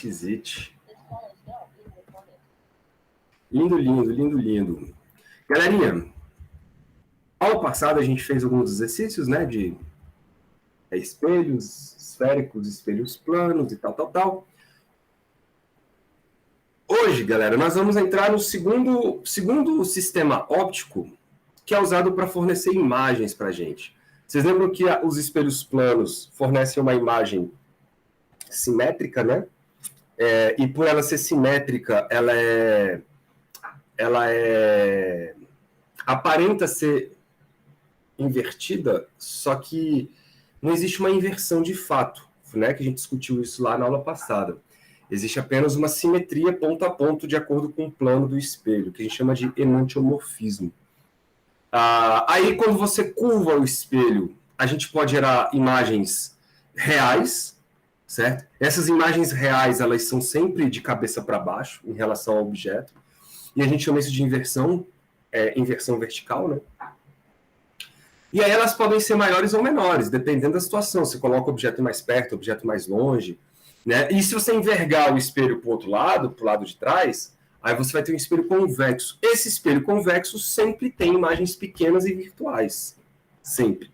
Esquisite. Lindo, lindo, lindo, lindo. Galerinha, ao passado a gente fez alguns exercícios, né, de espelhos esféricos, espelhos planos e tal. Hoje, galera, nós vamos entrar no segundo sistema óptico que é usado para fornecer imagens para a gente. Vocês lembram que os espelhos planos fornecem uma imagem simétrica, né? E por ela ser simétrica, ela aparenta ser invertida, só que não existe uma inversão de fato, né? Que a gente discutiu isso lá na aula passada. Existe apenas uma simetria ponto a ponto de acordo com o plano do espelho, que a gente chama de enantiomorfismo. Aí, quando você curva o espelho, a gente pode gerar imagens reais, certo? Essas imagens reais, elas são sempre de cabeça para baixo, em relação ao objeto, e a gente chama isso de inversão vertical, né? E aí elas podem ser maiores ou menores, dependendo da situação. Você coloca o objeto mais perto, o objeto mais longe, né? E se você envergar o espelho para o outro lado, para o lado de trás, aí você vai ter um espelho convexo. Esse espelho convexo sempre tem imagens pequenas e virtuais. Sempre.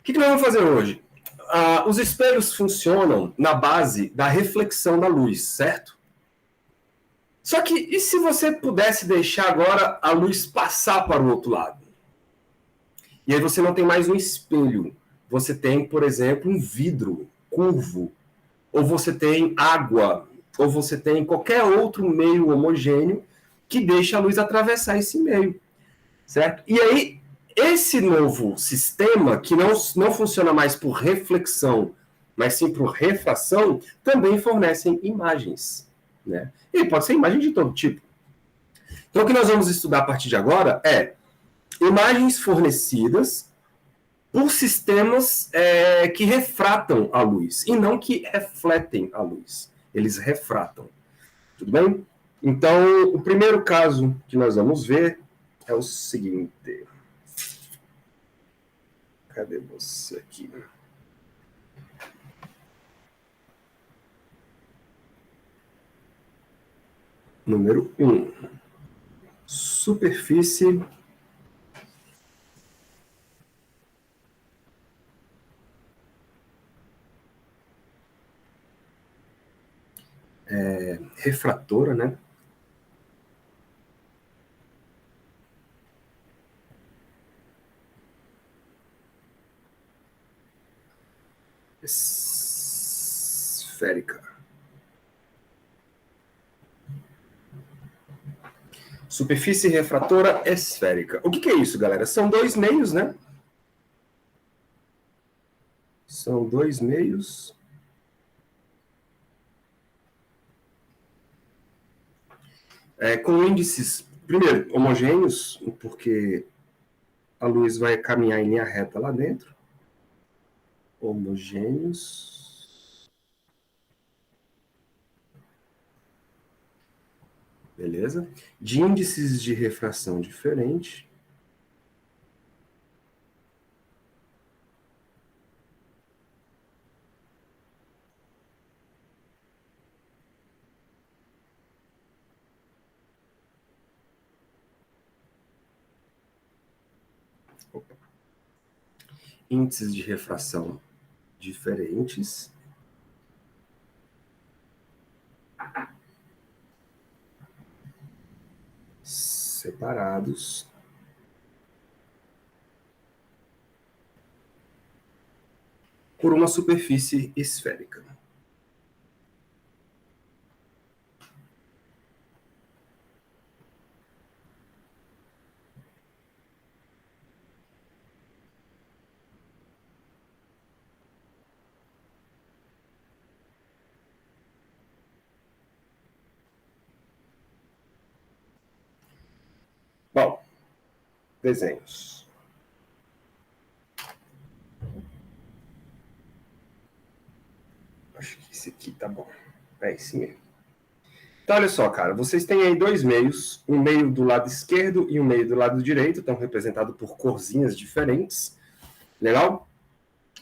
O que nós vamos fazer hoje? Os espelhos funcionam na base da reflexão da luz, certo? Só que, e se você pudesse deixar agora a luz passar para o outro lado? E aí você não tem mais um espelho. Você tem, por exemplo, um vidro curvo. Ou você tem água. Ou você tem qualquer outro meio homogêneo que deixa a luz atravessar esse meio. Certo? E aí, esse novo sistema, que não funciona mais por reflexão, mas sim por refração, também fornecem imagens. Né? E pode ser imagem de todo tipo. Então, o que nós vamos estudar a partir de agora é imagens fornecidas por sistemas que refratam a luz, e não que refletem a luz. Eles refratam. Tudo bem? Então, o primeiro caso que nós vamos ver é o seguinte. Cadê você aqui? Número 1. Superfície refratora, né? Esférica. Superfície refratora esférica. O que é isso, galera? São dois meios, né? São dois meios com índices, primeiro, homogêneos, porque a luz vai caminhar em linha reta lá dentro. Homogêneos. Beleza? De índices de refração diferentes. Índices de refração diferentes. Separados. Por uma superfície esférica. Bom, desenhos. Acho que esse aqui tá bom. É esse mesmo. Então, olha só, cara. Vocês têm aí dois meios. Um meio do lado esquerdo e um meio do lado direito. Estão representados por corzinhas diferentes. Legal?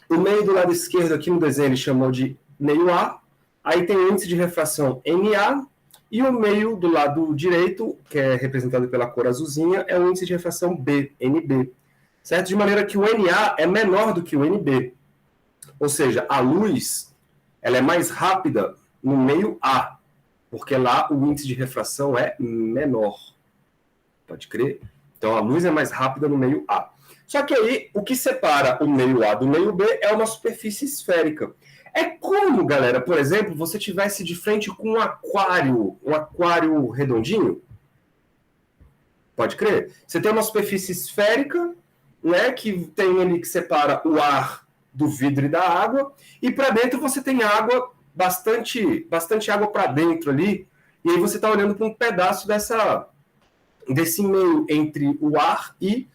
O meio do lado esquerdo aqui no desenho ele chamou de meio A. Aí tem o índice de refração NA, e o meio do lado direito, que é representado pela cor azulzinha, é o índice de refração B, NB. Certo? De maneira que o NA é menor do que o NB. Ou seja, a luz ela é mais rápida no meio A, porque lá o índice de refração é menor. Pode crer? Então a luz é mais rápida no meio A. Só que aí, o que separa o meio A do meio B é uma superfície esférica. É como, galera, por exemplo, você tivesse de frente com um aquário redondinho. Pode crer? Você tem uma superfície esférica, né, que tem ali que separa o ar do vidro e da água, e para dentro você tem água, bastante água para dentro ali, e aí você está olhando para um pedaço desse meio entre o ar e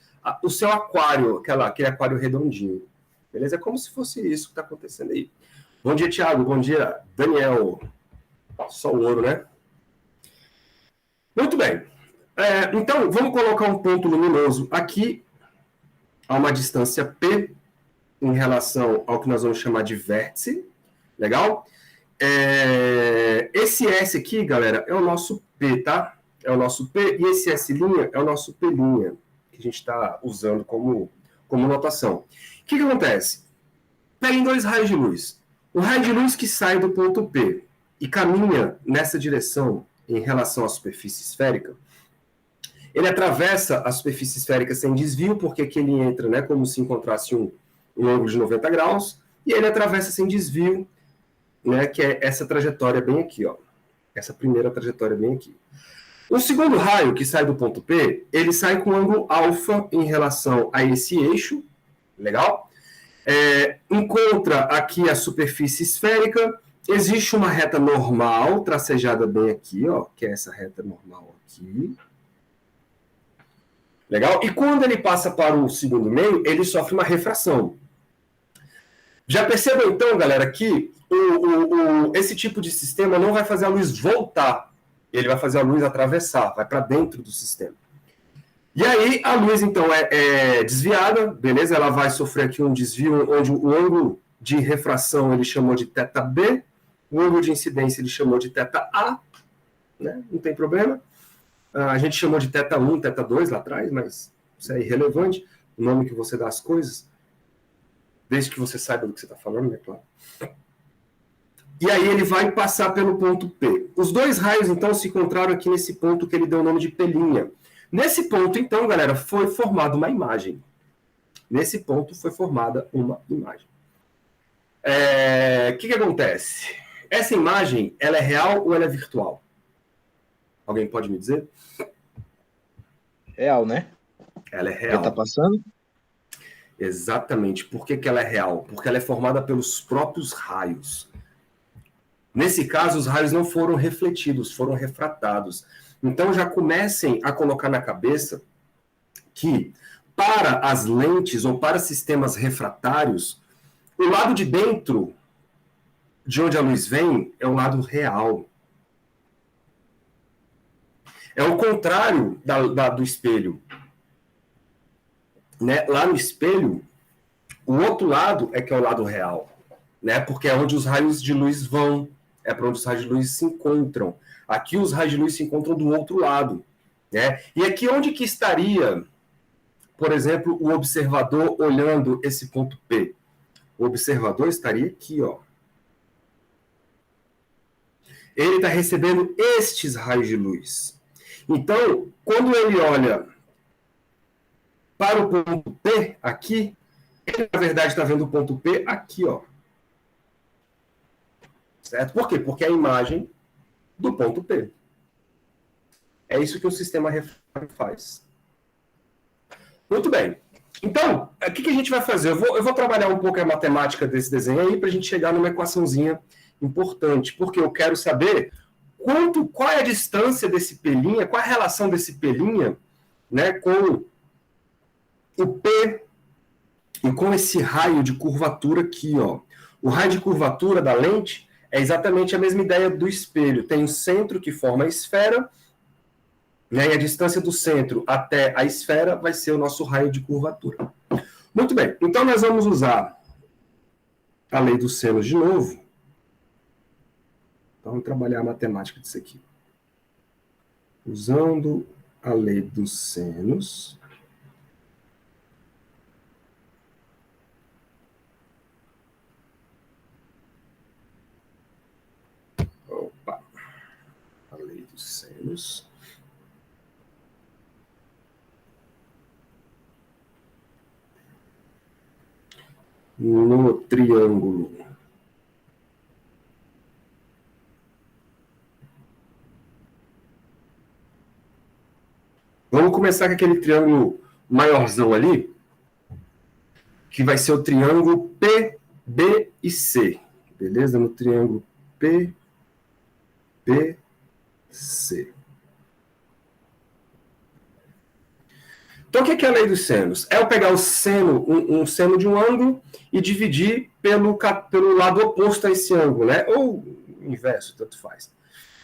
o seu aquário, aquele aquário redondinho. Beleza? É como se fosse isso que está acontecendo aí. Bom dia, Thiago. Bom dia, Daniel. Só o ouro, né? Muito bem. Então, vamos colocar um ponto luminoso aqui, a uma distância P, em relação ao que nós vamos chamar de vértice. Legal? Esse S aqui, galera, é o nosso P, tá? É o nosso P, e esse S' é o nosso P', que a gente está usando como notação. O que acontece? Peguem dois raios de luz. O raio de luz que sai do ponto P e caminha nessa direção em relação à superfície esférica, ele atravessa a superfície esférica sem desvio, porque aqui ele entra, né, como se encontrasse um ângulo de 90 graus, e ele atravessa sem desvio, né, que é essa trajetória bem aqui, ó. Essa primeira trajetória bem aqui. O segundo raio, que sai do ponto P, ele sai com ângulo alfa em relação a esse eixo, legal? Encontra aqui a superfície esférica, existe uma reta normal, tracejada bem aqui, ó, que é essa reta normal aqui. Legal? E quando ele passa para o segundo meio, ele sofre uma refração. Já percebam então, galera, que esse tipo de sistema não vai fazer a luz voltar, ele vai fazer a luz atravessar, vai para dentro do sistema. E aí a luz, então, é desviada, beleza? Ela vai sofrer aqui um desvio, onde o ângulo de refração ele chamou de θB, o ângulo de incidência ele chamou de θA, né? Não tem problema. A gente chamou de θ1, θ2 lá atrás, mas isso é irrelevante, o nome que você dá às coisas, desde que você saiba do que você está falando, né, claro. E aí ele vai passar pelo ponto P. Os dois raios, então, se encontraram aqui nesse ponto que ele deu o nome de P'. Nesse ponto, então, galera, foi formada uma imagem. Nesse ponto foi formada uma imagem. O que acontece? Essa imagem, ela é real ou ela é virtual? Alguém pode me dizer? Real, né? Ela é real. O que tá passando? Exatamente. Por que ela é real? Porque ela é formada pelos próprios raios. Nesse caso, os raios não foram refletidos, foram refratados. Então, já comecem a colocar na cabeça que, para as lentes ou para sistemas refratários, o lado de dentro, de onde a luz vem, é o lado real. É o contrário do espelho. Né? Lá no espelho, o outro lado é que é o lado real. Né? Porque é onde os raios de luz vão. É para onde os raios de luz se encontram. Aqui os raios de luz se encontram do outro lado. Né? E aqui onde que estaria, por exemplo, o observador olhando esse ponto P? O observador estaria aqui, ó. Ele está recebendo estes raios de luz. Então, quando ele olha para o ponto P aqui, ele, na verdade, está vendo o ponto P aqui, ó. Certo? Por quê? Porque é a imagem do ponto P. É isso que o sistema refratário faz. Muito bem. Então, o que a gente vai fazer? Eu vou trabalhar um pouco a matemática desse desenho aí para a gente chegar numa equaçãozinha importante, porque eu quero saber qual é a distância desse P', qual é a relação desse P', né, com o P e com esse raio de curvatura aqui, ó. O raio de curvatura da lente é exatamente a mesma ideia do espelho. Tem o centro que forma a esfera, né, e a distância do centro até a esfera vai ser o nosso raio de curvatura. Muito bem, então nós vamos usar a lei dos senos de novo. Então, vamos trabalhar a matemática disso aqui. Usando a lei dos senos, opa, a lei dos senos, no triângulo vamos começar com aquele triângulo maiorzão ali, que vai ser o triângulo P, B e C, beleza? No triângulo P, B, C. Então, o que é a lei dos senos? É eu pegar o seno, um seno de um ângulo e dividir pelo lado oposto a esse ângulo, né? Ou inverso, tanto faz.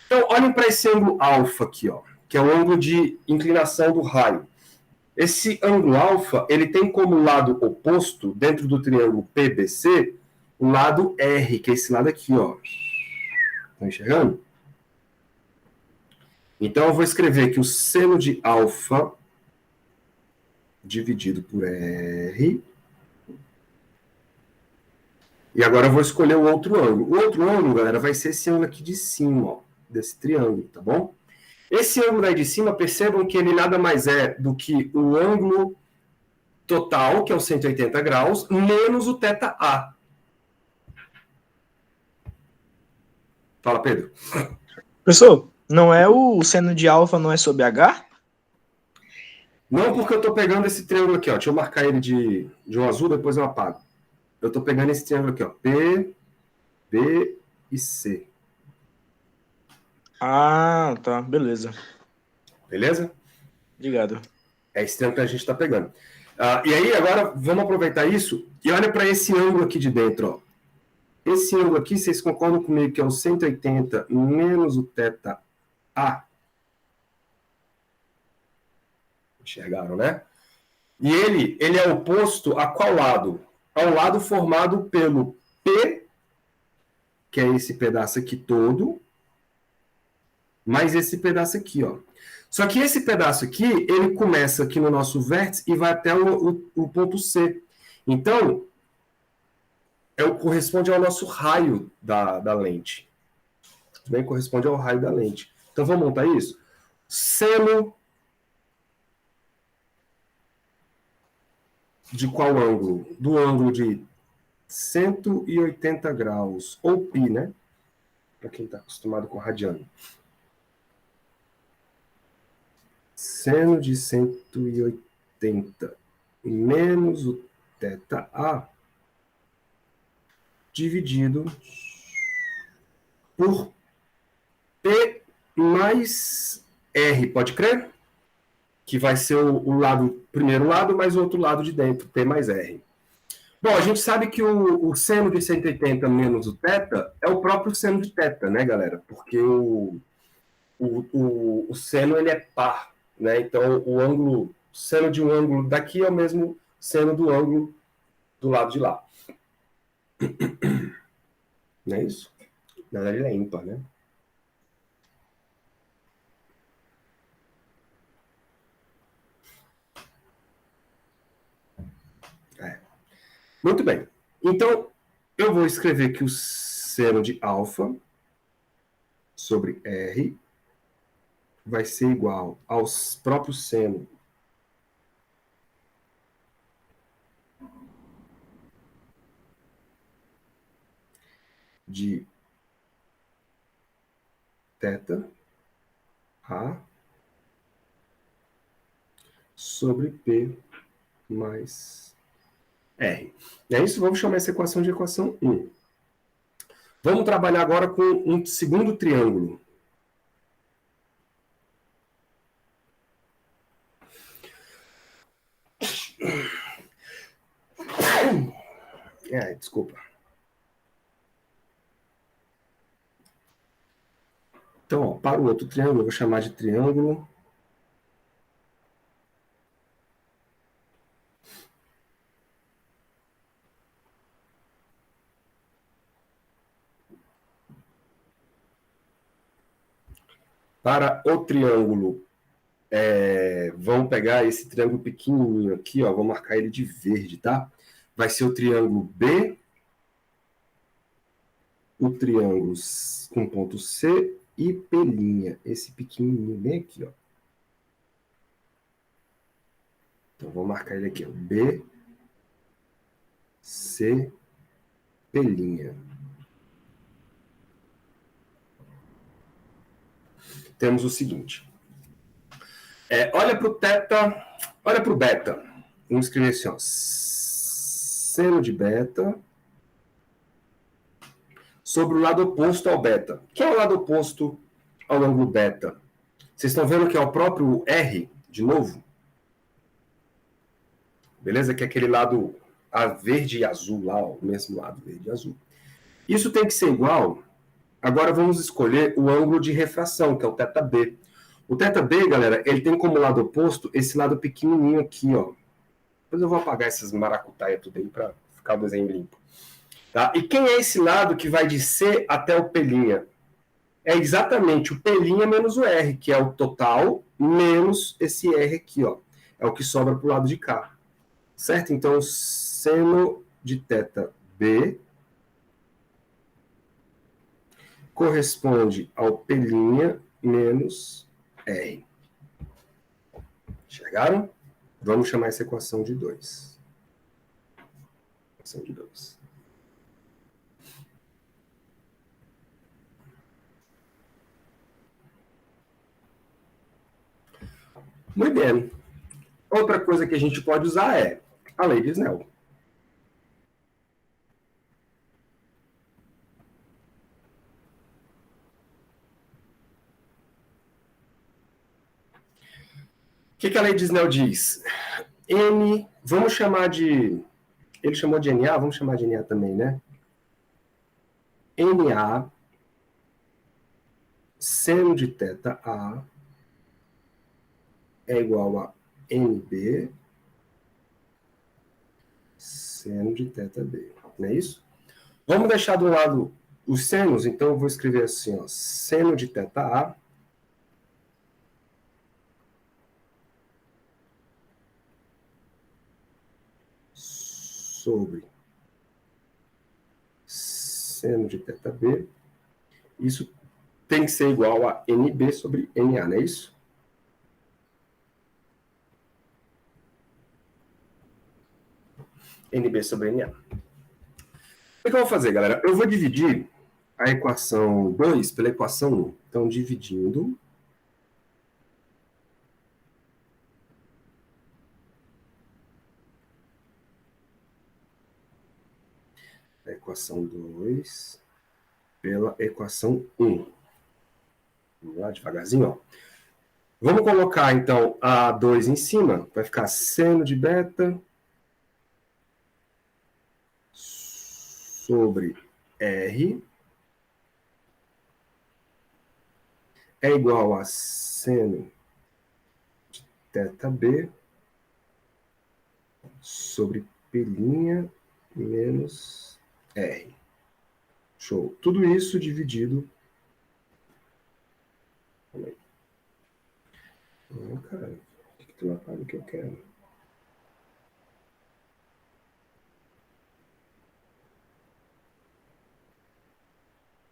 Então, olhem para esse ângulo alfa aqui, ó, que é o ângulo de inclinação do raio. Esse ângulo alfa, ele tem como lado oposto, dentro do triângulo PBC, o lado R, que é esse lado aqui, ó. Estão enxergando? Então, eu vou escrever que o seno de alfa dividido por R. E agora eu vou escolher o outro ângulo. O outro ângulo, galera, vai ser esse ângulo aqui de cima, ó, desse triângulo, tá bom? Esse ângulo aí de cima, percebam que ele nada mais é do que o ângulo total, que é o 180 graus, menos o θA. Fala, Pedro. Professor, não é o seno de alfa, não é sobre H? Não, porque eu estou pegando esse triângulo aqui, ó. Deixa eu marcar ele de um azul, depois eu apago. Eu estou pegando esse triângulo aqui, ó. P, B e C. Ah, tá, beleza. Beleza? Obrigado. É esse triângulo que a gente está pegando. E aí, agora, vamos aproveitar isso e olha para esse ângulo aqui de dentro, ó. Esse ângulo aqui, vocês concordam comigo que é o 180 menos o θA? Enxergaram, né? E ele é oposto a qual lado? Ao lado formado pelo P, que é esse pedaço aqui todo, mais esse pedaço aqui, ó. Só que esse pedaço aqui, ele começa aqui no nosso vértice e vai até o ponto C. Então, corresponde ao nosso raio da lente. Bem, corresponde ao raio da lente. Então, vamos montar isso? Seno de qual ângulo? Do ângulo de 180 graus, ou π, né? Para quem está acostumado com radiano. Seno de 180 menos o θA dividido por P mais R, pode crer? Que vai ser o primeiro lado mais o outro lado de dentro, P mais R. Bom, a gente sabe que o seno de 180 menos o θ é o próprio seno de θ, né, galera? Porque o seno ele é par, né? Então, o seno de um ângulo daqui é o mesmo seno do ângulo do lado de lá. Não é isso? Na verdade, ele é ímpar, né? Muito bem. Então, eu vou escrever que o seno de alfa sobre R vai ser igual ao próprio seno de θ A sobre P mais R. É isso? Vamos chamar essa equação de equação 1. Vamos trabalhar agora com um segundo triângulo. Desculpa. Então, ó, para o outro triângulo, eu vou chamar de triângulo Para o triângulo, vamos pegar esse triângulo pequenininho aqui, ó, vou marcar ele de verde, tá? Vai ser o triângulo B, o triângulo com ponto C e P', esse pequenininho bem aqui, ó. Então, vou marcar ele aqui, ó, B, C, P'. Temos o seguinte. Olha para o teta, olha para o beta. Vamos escrever assim, ó, seno de beta sobre o lado oposto ao beta. Que é o lado oposto ao ângulo beta? Vocês estão vendo que é o próprio R, de novo? Beleza? Que é aquele lado verde e azul lá, ó, o mesmo lado, verde e azul. Isso tem que ser igual. Agora vamos escolher o ângulo de refração, que é o θB. O θB, galera, ele tem como lado oposto esse lado pequenininho aqui, ó. Depois eu vou apagar essas maracutaia tudo aí para ficar o desenho limpo. Tá? E quem é esse lado que vai de C até o P'? É exatamente o P' menos o R, que é o total menos esse R aqui, ó. É o que sobra para o lado de cá. Certo? Então, seno de θB corresponde ao P' menos R. Enxergaram? Vamos chamar essa equação de 2. Equação de 2. Muito bem. Outra coisa que a gente pode usar é a lei de Snell. O que a lei de Snell diz? N, vamos chamar de... Ele chamou de NA, vamos chamar de NA também, né? NA, seno de θA é igual a NB, seno de θB. Não é isso? Vamos deixar do lado os senos, então eu vou escrever assim, ó, seno de θA sobre seno de θB. Isso tem que ser igual a NB sobre NA, não é isso? NB sobre NA. O que eu vou fazer, galera? Eu vou dividir a equação 2 pela equação 1. Então, dividindo a equação 2 pela equação 1. Vamos lá, devagarzinho, ó. Vamos colocar, então, a 2 em cima. Vai ficar seno de beta sobre R é igual a seno de θB sobre P' menos R. Show. Tudo isso dividido... Calma aí. Não, cara. Por que tu não apaga o que eu quero?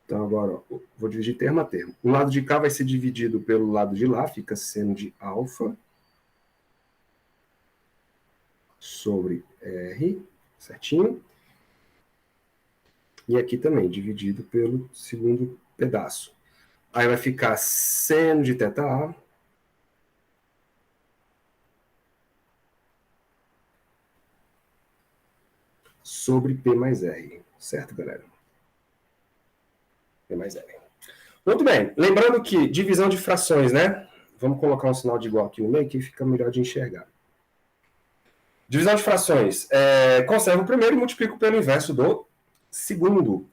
Então, agora, ó, vou dividir termo a termo. O lado de cá vai ser dividido pelo lado de lá, fica seno de alfa sobre R, certinho? E aqui também, dividido pelo segundo pedaço. Aí vai ficar seno de θA sobre P mais R. Certo, galera? P mais R. Muito bem. Lembrando que divisão de frações, né? Vamos colocar um sinal de igual aqui no meio, que fica melhor de enxergar. Divisão de frações. Conservo o primeiro e multiplico pelo inverso do segundo.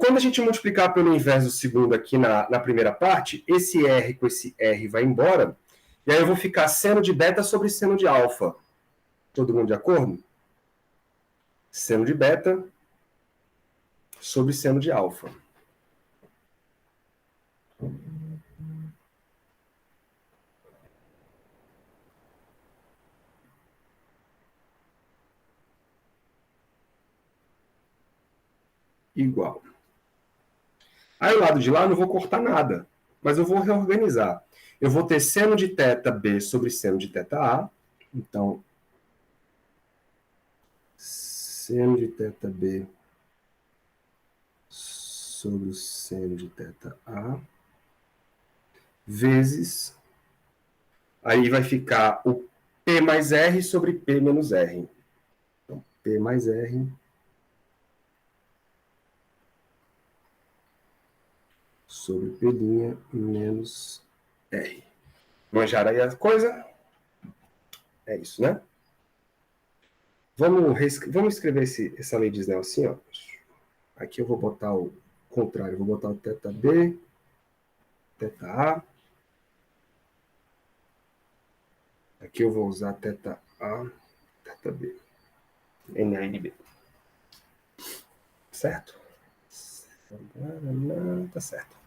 Quando a gente multiplicar pelo inverso do segundo aqui na primeira parte, esse R com esse R vai embora. E aí eu vou ficar seno de beta sobre seno de alfa. Todo mundo de acordo? Seno de beta sobre seno de alfa. Igual. Aí, o lado de lá, eu não vou cortar nada, mas eu vou reorganizar. Eu vou ter seno de θ B sobre seno de θ A. Então, seno de θ B sobre o seno de θ A vezes... Aí vai ficar o P mais R sobre P menos R. Então, P mais R sobre P' menos R. Manjaram aí a coisa? É isso, né? Vamos escrever essa lei de Snell assim, ó. Aqui eu vou botar o contrário. Vou botar o θB, θA. Aqui eu vou usar θA, θB. NA, NB. Certo? Tá certo.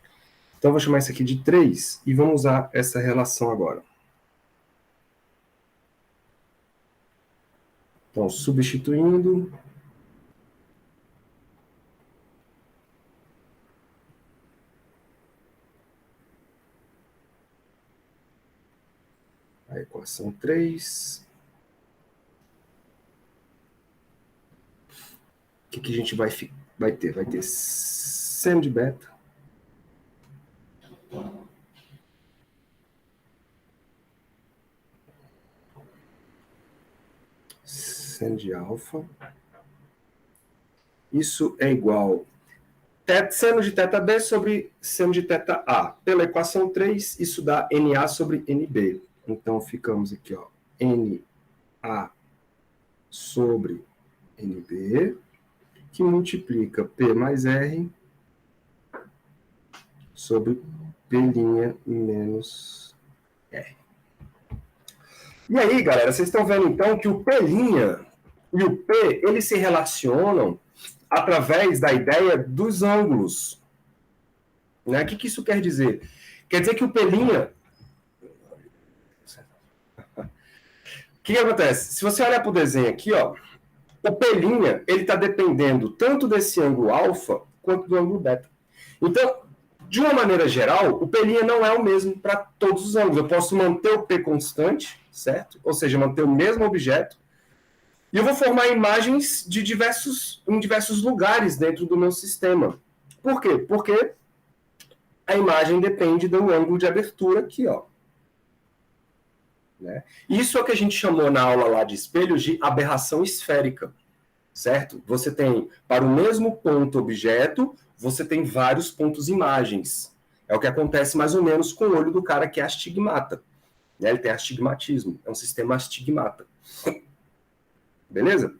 Então, eu vou chamar isso aqui de 3 e vamos usar essa relação agora. Então, substituindo... a equação 3. O que a gente vai ter? Vai ter seno de beta seno de alfa. Isso é igual seno de θB sobre seno de θA. Pela equação 3, isso dá NA sobre NB. Então, ficamos aqui, ó, NA sobre NB, que multiplica P mais R sobre P' menos R. E aí, galera, vocês estão vendo, então, que o P' e o P, eles se relacionam através da ideia dos ângulos. Né? O que isso quer dizer? Quer dizer que o P'... O que acontece? Se você olhar para o desenho aqui, ó, o P', ele está dependendo tanto desse ângulo alfa quanto do ângulo beta. Então, de uma maneira geral, o P' não é o mesmo para todos os ângulos. Eu posso manter o P constante, certo? Ou seja, manter o mesmo objeto, e eu vou formar imagens em diversos lugares dentro do meu sistema. Por quê? Porque a imagem depende do ângulo de abertura aqui, ó. Né? Isso é o que a gente chamou na aula lá de espelhos de aberração esférica, certo? Você tem, para o mesmo ponto objeto, você tem vários pontos imagens. É o que acontece mais ou menos com o olho do cara que é astigmata. Né? Ele tem astigmatismo, é um sistema astigmata. Beleza?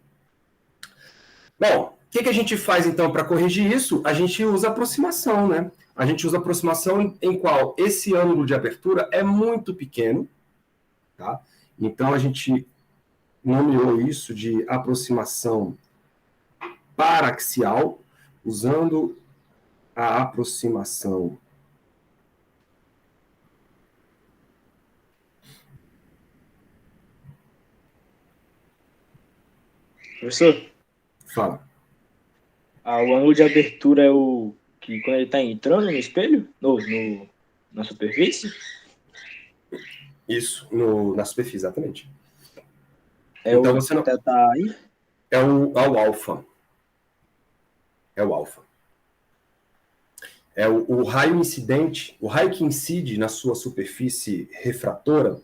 Bom, o que a gente faz, então, para corrigir isso? A gente usa aproximação, né? A gente usa aproximação em qual esse ângulo de abertura é muito pequeno, tá? Então, a gente nomeou isso de aproximação paraxial, usando a aproximação Professor, fala. o ângulo de abertura é o que quando ele está entrando no espelho? Na superfície? Isso, na superfície, exatamente. É então, você não... Tá aí? É o alfa. É o alfa. É o raio incidente, o raio que incide na sua superfície refratora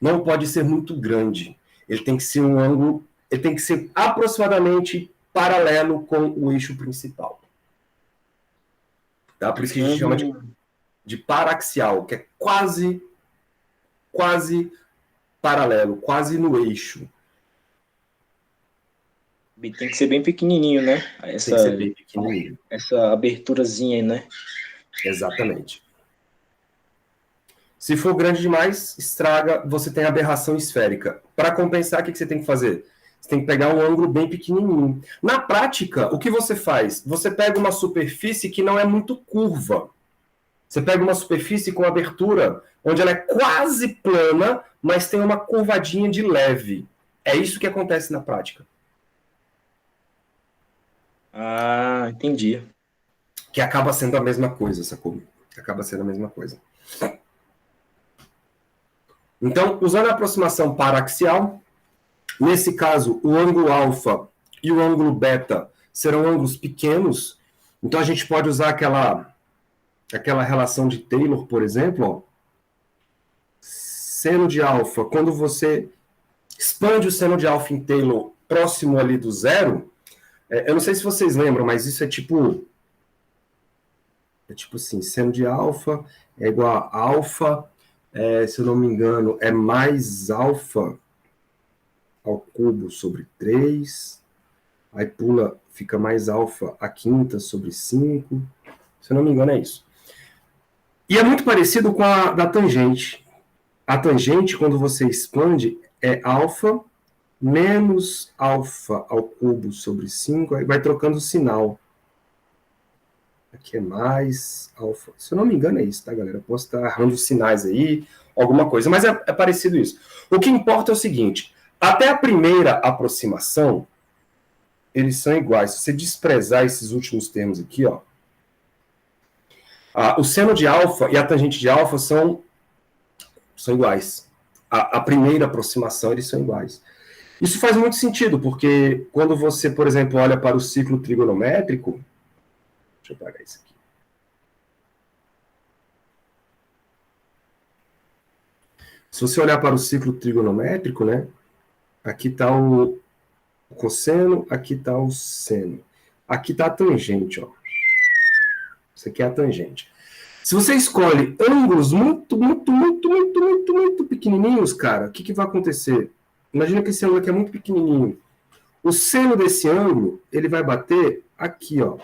não pode ser muito grande. Ele tem que ser um ângulo, ele tem que ser aproximadamente paralelo com o eixo principal. Tá? Por isso que a gente chama de paraxial, que é quase paralelo, quase no eixo. Tem que ser bem pequenininho, né? Tem que ser bem pequenininho. Essa aberturazinha, né? Exatamente. Se for grande demais, estraga, você tem aberração esférica. Para compensar, o que você tem que fazer? Você tem que pegar um ângulo bem pequenininho. Na prática, o que você faz? Você pega uma superfície que não é muito curva, Você pega uma superfície com abertura, onde ela é quase plana, mas tem uma curvadinha de leve. É isso que acontece na prática. Ah, entendi. Que acaba sendo a mesma coisa, sacou? Acaba sendo a mesma coisa. Então, usando a aproximação paraxial, nesse caso, o ângulo alfa e o ângulo beta serão ângulos pequenos. Então, a gente pode usar aquela relação de Taylor, por exemplo, ó. Seno de alfa, quando você expande o seno de alfa em Taylor próximo ali do zero, eu não sei se vocês lembram, mas isso é tipo assim, seno de alfa é igual a alfa, se eu não me engano, é mais alfa ao cubo sobre 3, aí pula, fica mais alfa a quinta sobre 5, se eu não me engano é isso. E é muito parecido com a da tangente. A tangente, quando você expande, é alfa menos alfa ao cubo sobre 5, aí vai trocando o sinal. Aqui é mais alfa. Se eu não me engano é isso, tá, galera? Eu posso estar errando os sinais aí, alguma coisa, mas é parecido isso. O que importa é o seguinte, até a primeira aproximação, eles são iguais. Se você desprezar esses últimos termos aqui, ó, o seno de alfa e a tangente de alfa são iguais. A primeira aproximação, eles são iguais. Isso faz muito sentido, porque quando você, por exemplo, olha para o ciclo trigonométrico, deixa eu apagar isso aqui. Se você olhar para o ciclo trigonométrico, né, aqui está o cosseno, aqui está o seno. Aqui está a tangente, ó. Isso aqui é a tangente. Se você escolhe ângulos muito pequenininhos, cara, o que vai acontecer? Imagina que esse ângulo aqui é muito pequenininho. O seno desse ângulo, ele vai bater aqui, ó.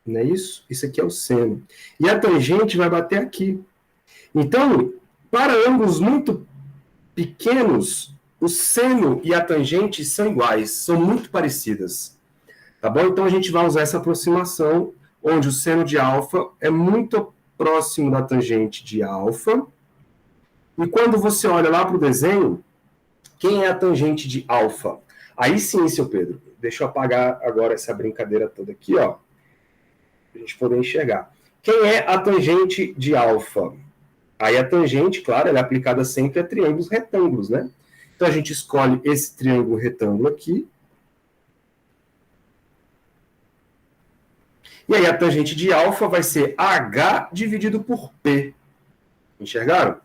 Não é isso? Isso aqui é o seno. E a tangente vai bater aqui. Então, para ângulos muito pequenos, o seno e a tangente são iguais, são muito parecidas. Tá bom? Então, a gente vai usar essa aproximação, onde o seno de alfa é muito próximo da tangente de alfa. E quando você olha lá para o desenho, quem é a tangente de alfa? Aí sim, seu Pedro, deixa eu apagar agora essa brincadeira toda aqui, ó, para a gente poder enxergar. Quem é a tangente de alfa? Aí a tangente, claro, ela é aplicada sempre a triângulos retângulos, né? Então a gente escolhe esse triângulo retângulo aqui. E aí a tangente de alfa vai ser H dividido por P. Enxergaram?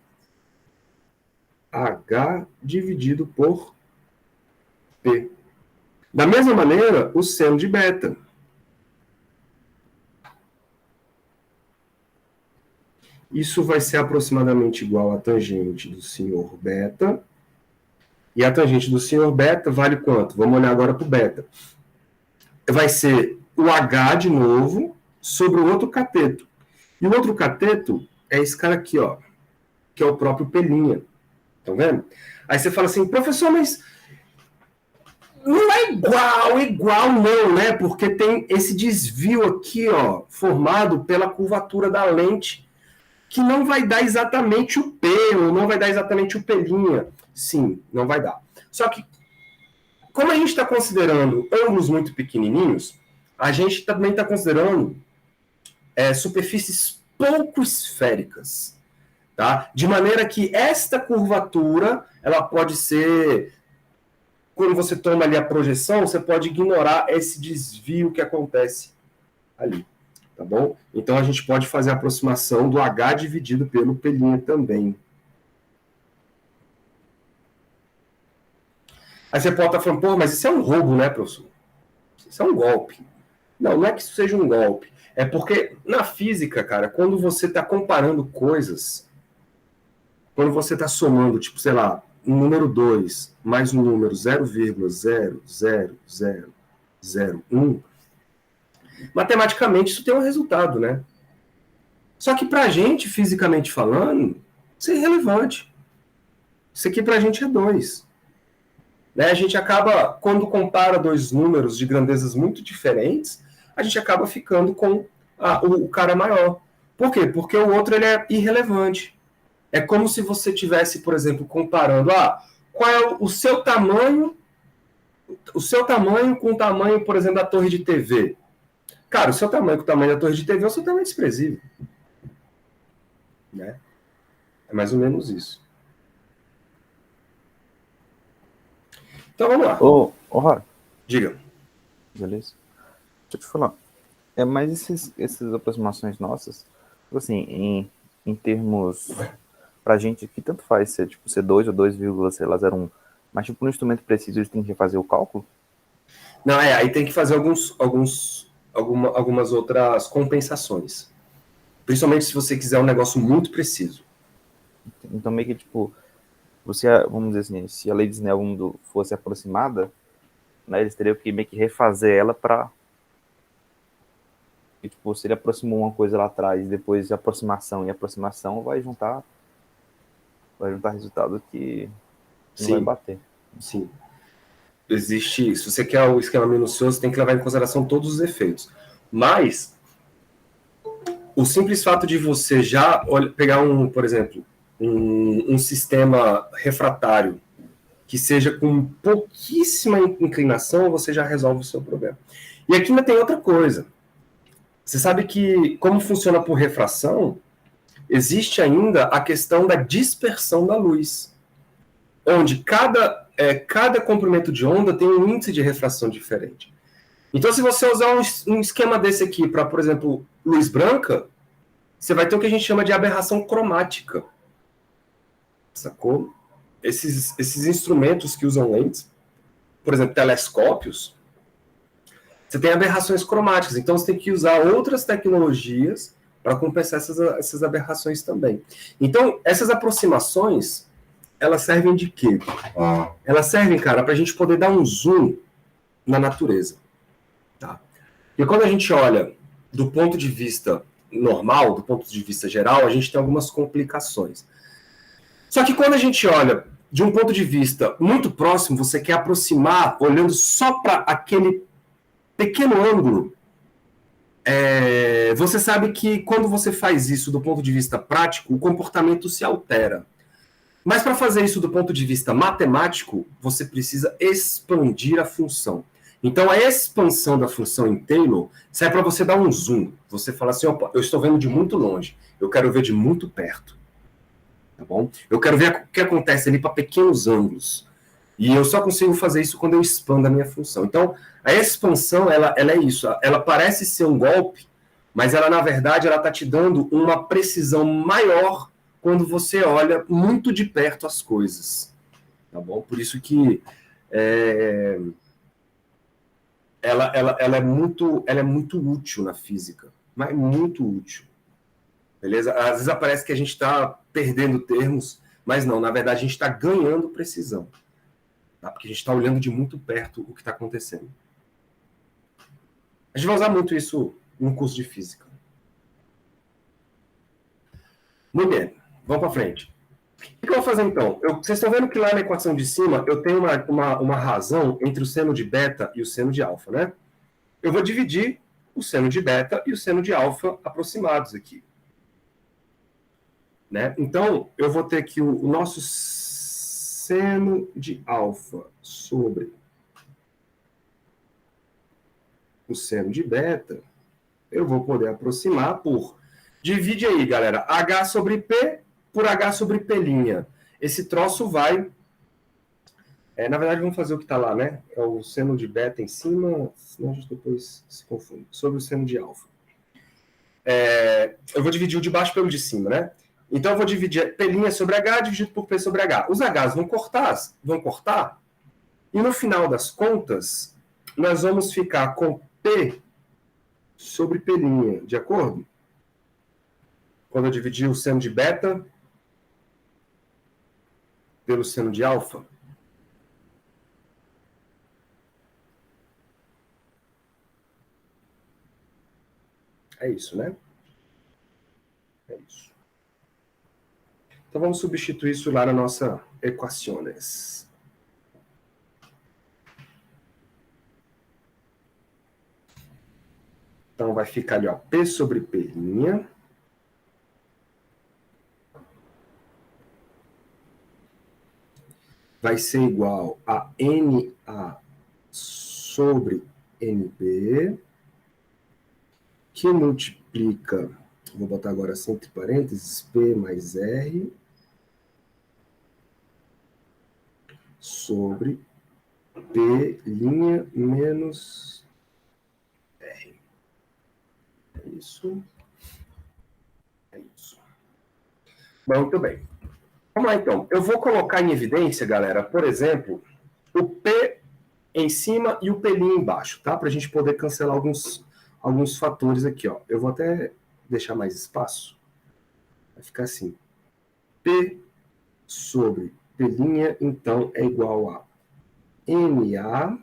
H dividido por P. Da mesma maneira, o seno de beta. Isso vai ser aproximadamente igual à tangente do senhor beta. E a tangente do senhor beta vale quanto? Vamos olhar agora para o beta. Vai ser o H de novo sobre o outro cateto. E o outro cateto é esse cara aqui, ó, que é o próprio P'. Estão vendo? Aí você fala assim, professor, mas não é igual não, né? Porque tem esse desvio aqui, ó, formado pela curvatura da lente, que não vai dar exatamente o P, ou não vai dar exatamente o P'. Sim, não vai dar. Só que, como a gente está considerando ângulos muito pequenininhos, a gente também está considerando superfícies pouco esféricas. Tá? De maneira que esta curvatura, ela pode ser, quando você toma ali a projeção, você pode ignorar esse desvio que acontece ali. Tá bom? Então a gente pode fazer a aproximação do H dividido pelo P' também. Aí você pode estar falando, pô, mas isso é um roubo, né, professor? Isso é um golpe. Não, não é que isso seja um golpe. É porque na física, cara, quando você está comparando coisas, quando você está somando, tipo, sei lá, um número 2 mais um número 0,00001, matematicamente isso tem um resultado, né? Só que pra gente, fisicamente falando, isso é irrelevante. Isso aqui pra gente é 2. Né? A gente acaba, quando compara dois números de grandezas muito diferentes, a gente acaba ficando com o cara maior. Por quê? Porque o outro ele é irrelevante. É como se você tivesse, por exemplo, comparando, qual é o seu tamanho com o tamanho, por exemplo, da torre de TV. Cara, o seu tamanho com o tamanho da torre de TV é o seu tamanho desprezível. Né? É mais ou menos isso. Então vamos lá. Ô, Rara, Diga. beleza? Deixa eu te falar. Mas essas aproximações nossas, tipo assim, em termos, pra gente aqui, tanto faz ser tipo C2 ou 2,01, mas tipo no instrumento preciso eles têm que fazer o cálculo? Não, aí tem que fazer algumas outras compensações. Principalmente se você quiser um negócio muito preciso. Então meio que tipo, vamos dizer assim, se a lei de Snell fosse aproximada, né, eles teriam que meio que refazer ela para e, tipo, se ele aproximou uma coisa lá atrás, depois de aproximação e aproximação, vai juntar resultado que não vai bater. Sim. Existe, se você quer o esquema minucioso, tem que levar em consideração todos os efeitos. Mas o simples fato de você já pegar por exemplo, um sistema refratário que seja com pouquíssima inclinação, você já resolve o seu problema. E aqui ainda tem outra coisa. Você sabe que, como funciona por refração, existe ainda a questão da dispersão da luz, onde cada comprimento de onda tem um índice de refração diferente. Então, se você usar um esquema desse aqui para, por exemplo, luz branca, você vai ter o que a gente chama de aberração cromática. Sacou? Esses instrumentos que usam lentes, por exemplo, telescópios, você tem aberrações cromáticas. Então, você tem que usar outras tecnologias para compensar essas aberrações também. Então, essas aproximações, elas servem de quê? Elas servem, cara, para a gente poder dar um zoom na natureza. Tá? E quando a gente olha do ponto de vista normal, do ponto de vista geral, a gente tem algumas complicações. Só que quando a gente olha de um ponto de vista muito próximo, você quer aproximar olhando só para aquele pequeno ângulo, você sabe que quando você faz isso do ponto de vista prático, o comportamento se altera. Mas para fazer isso do ponto de vista matemático, você precisa expandir a função. Então, a expansão da função em Taylor serve para você dar um zoom. Você fala assim, opa, eu estou vendo de muito longe, eu quero ver de muito perto. Tá bom? Eu quero ver o que acontece ali para pequenos ângulos. E eu só consigo fazer isso quando eu expando a minha função. Então, a expansão, ela é isso. Ela parece ser um golpe, mas ela, na verdade, ela está te dando uma precisão maior quando você olha muito de perto as coisas. Tá bom? Por isso que ela é muito útil na física. Mas muito útil. Beleza? Às vezes parece que a gente está perdendo termos, mas não, na verdade a gente está ganhando precisão. Tá? Porque a gente está olhando de muito perto o que está acontecendo. A gente vai usar muito isso no curso de física. Muito bem, vamos para frente. O que eu vou fazer então? Vocês estão vendo que lá na equação de cima eu tenho uma razão entre o seno de beta e o seno de alfa, né? Eu vou dividir o seno de beta e o seno de alfa aproximados aqui. Né? Então, eu vou ter aqui o nosso seno de alfa sobre o seno de beta. Eu vou poder aproximar por... Divide aí, galera. H sobre P por H sobre P'. Esse troço vai... na verdade, vamos fazer o que está lá, né? É o seno de beta em cima, senão a gente depois se confunde. Sobre o seno de alfa. Eu vou dividir o de baixo pelo de cima, né? Então, eu vou dividir P' sobre H dividido por P sobre H. Os Hs vão cortar, e no final das contas, nós vamos ficar com P sobre P', de acordo? Quando eu dividir o seno de beta pelo seno de alfa. É isso, né? É isso. Então, vamos substituir isso lá na nossa equações. Então, vai ficar ali, ó, P sobre P'. vai ser igual a NA sobre NB, que multiplica, vou botar agora assim entre parênteses, P mais R, sobre P' menos R. É isso. É isso. Muito bem. Vamos lá, então. Eu vou colocar em evidência, galera, por exemplo, o P em cima e o P' embaixo, tá? Para a gente poder cancelar alguns fatores aqui, ó. Eu vou até deixar mais espaço. Vai ficar assim. P sobre P', então, é igual a NA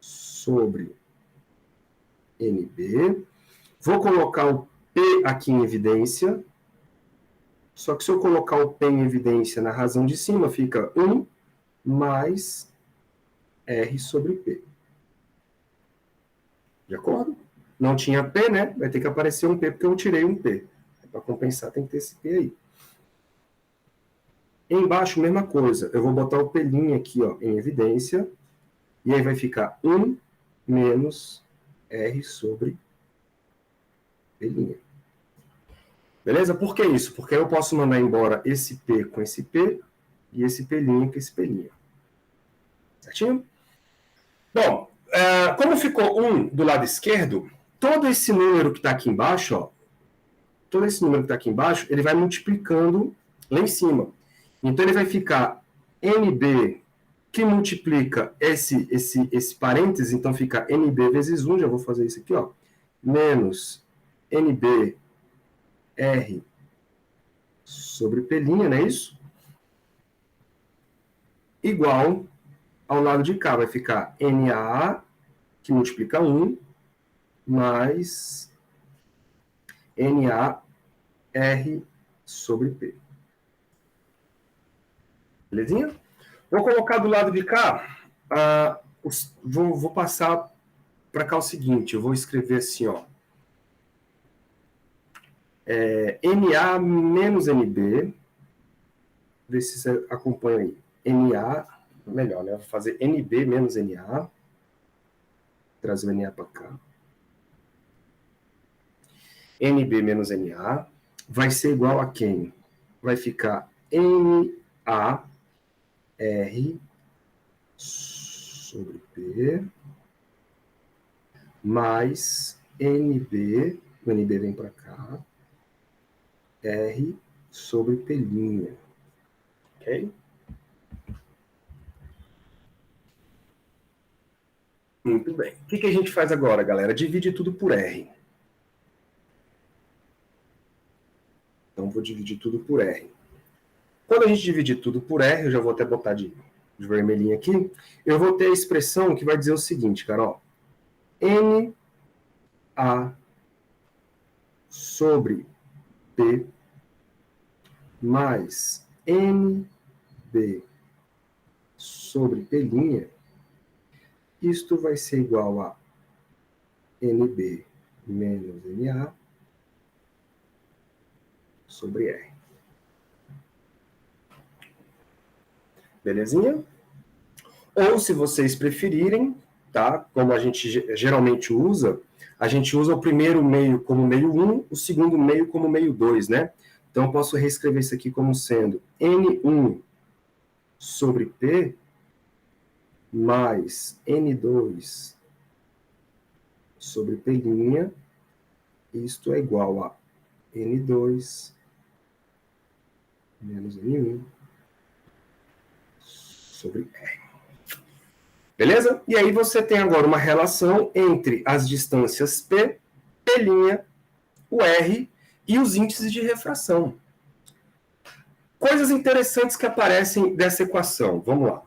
sobre NB. Vou colocar o P aqui em evidência. Só que se eu colocar o P em evidência na razão de cima, fica 1 mais R sobre P. De acordo? Não tinha P, né? Vai ter que aparecer um P, porque eu tirei um P. Para compensar, tem que ter esse P aí. Embaixo, mesma coisa. Eu vou botar o P' aqui, ó, em evidência. E aí vai ficar 1 menos R sobre P'. Beleza? Por que isso? Porque eu posso mandar embora esse P com esse P e esse P' com esse P'. Certinho? Bom, como ficou 1 do lado esquerdo, todo esse número que está aqui embaixo, ó, todo esse número que está aqui embaixo, ele vai multiplicando lá em cima. Então, ele vai ficar NB, que multiplica esse parêntese, então fica NB vezes 1, já vou fazer isso aqui, ó, menos NB R sobre P', não é isso? Igual ao lado de cá, vai ficar NA, que multiplica 1, mais NA R sobre P. Belezinha? Vou colocar do lado de cá, vou passar para cá o seguinte, eu vou escrever assim, ó, NA menos NB, vê se você acompanha aí, NA, melhor, né? Vou fazer NB menos NA, trazer o NA para cá, NB menos NA, vai ser igual a quem? Vai ficar NA R sobre P mais NB, o NB vem para cá, R sobre P'. Ok? Muito bem. O que a gente faz agora, galera? Divide tudo por R. Então, vou dividir tudo por R. Quando a gente dividir tudo por R, eu já vou até botar de vermelhinho aqui, eu vou ter a expressão que vai dizer o seguinte, cara, ó, NA sobre P mais NB sobre P', isto vai ser igual a NB menos NA sobre R. Belezinha? Ou, se vocês preferirem, tá? Como a gente geralmente usa, a gente usa o primeiro meio como meio 1, o segundo meio como meio 2, né? Então, eu posso reescrever isso aqui como sendo N1 sobre P mais N2 sobre P', isto é igual a N2 menos N1 sobre R. Beleza? E aí você tem agora uma relação entre as distâncias P, P', o R e os índices de refração. Coisas interessantes que aparecem dessa equação. Vamos lá.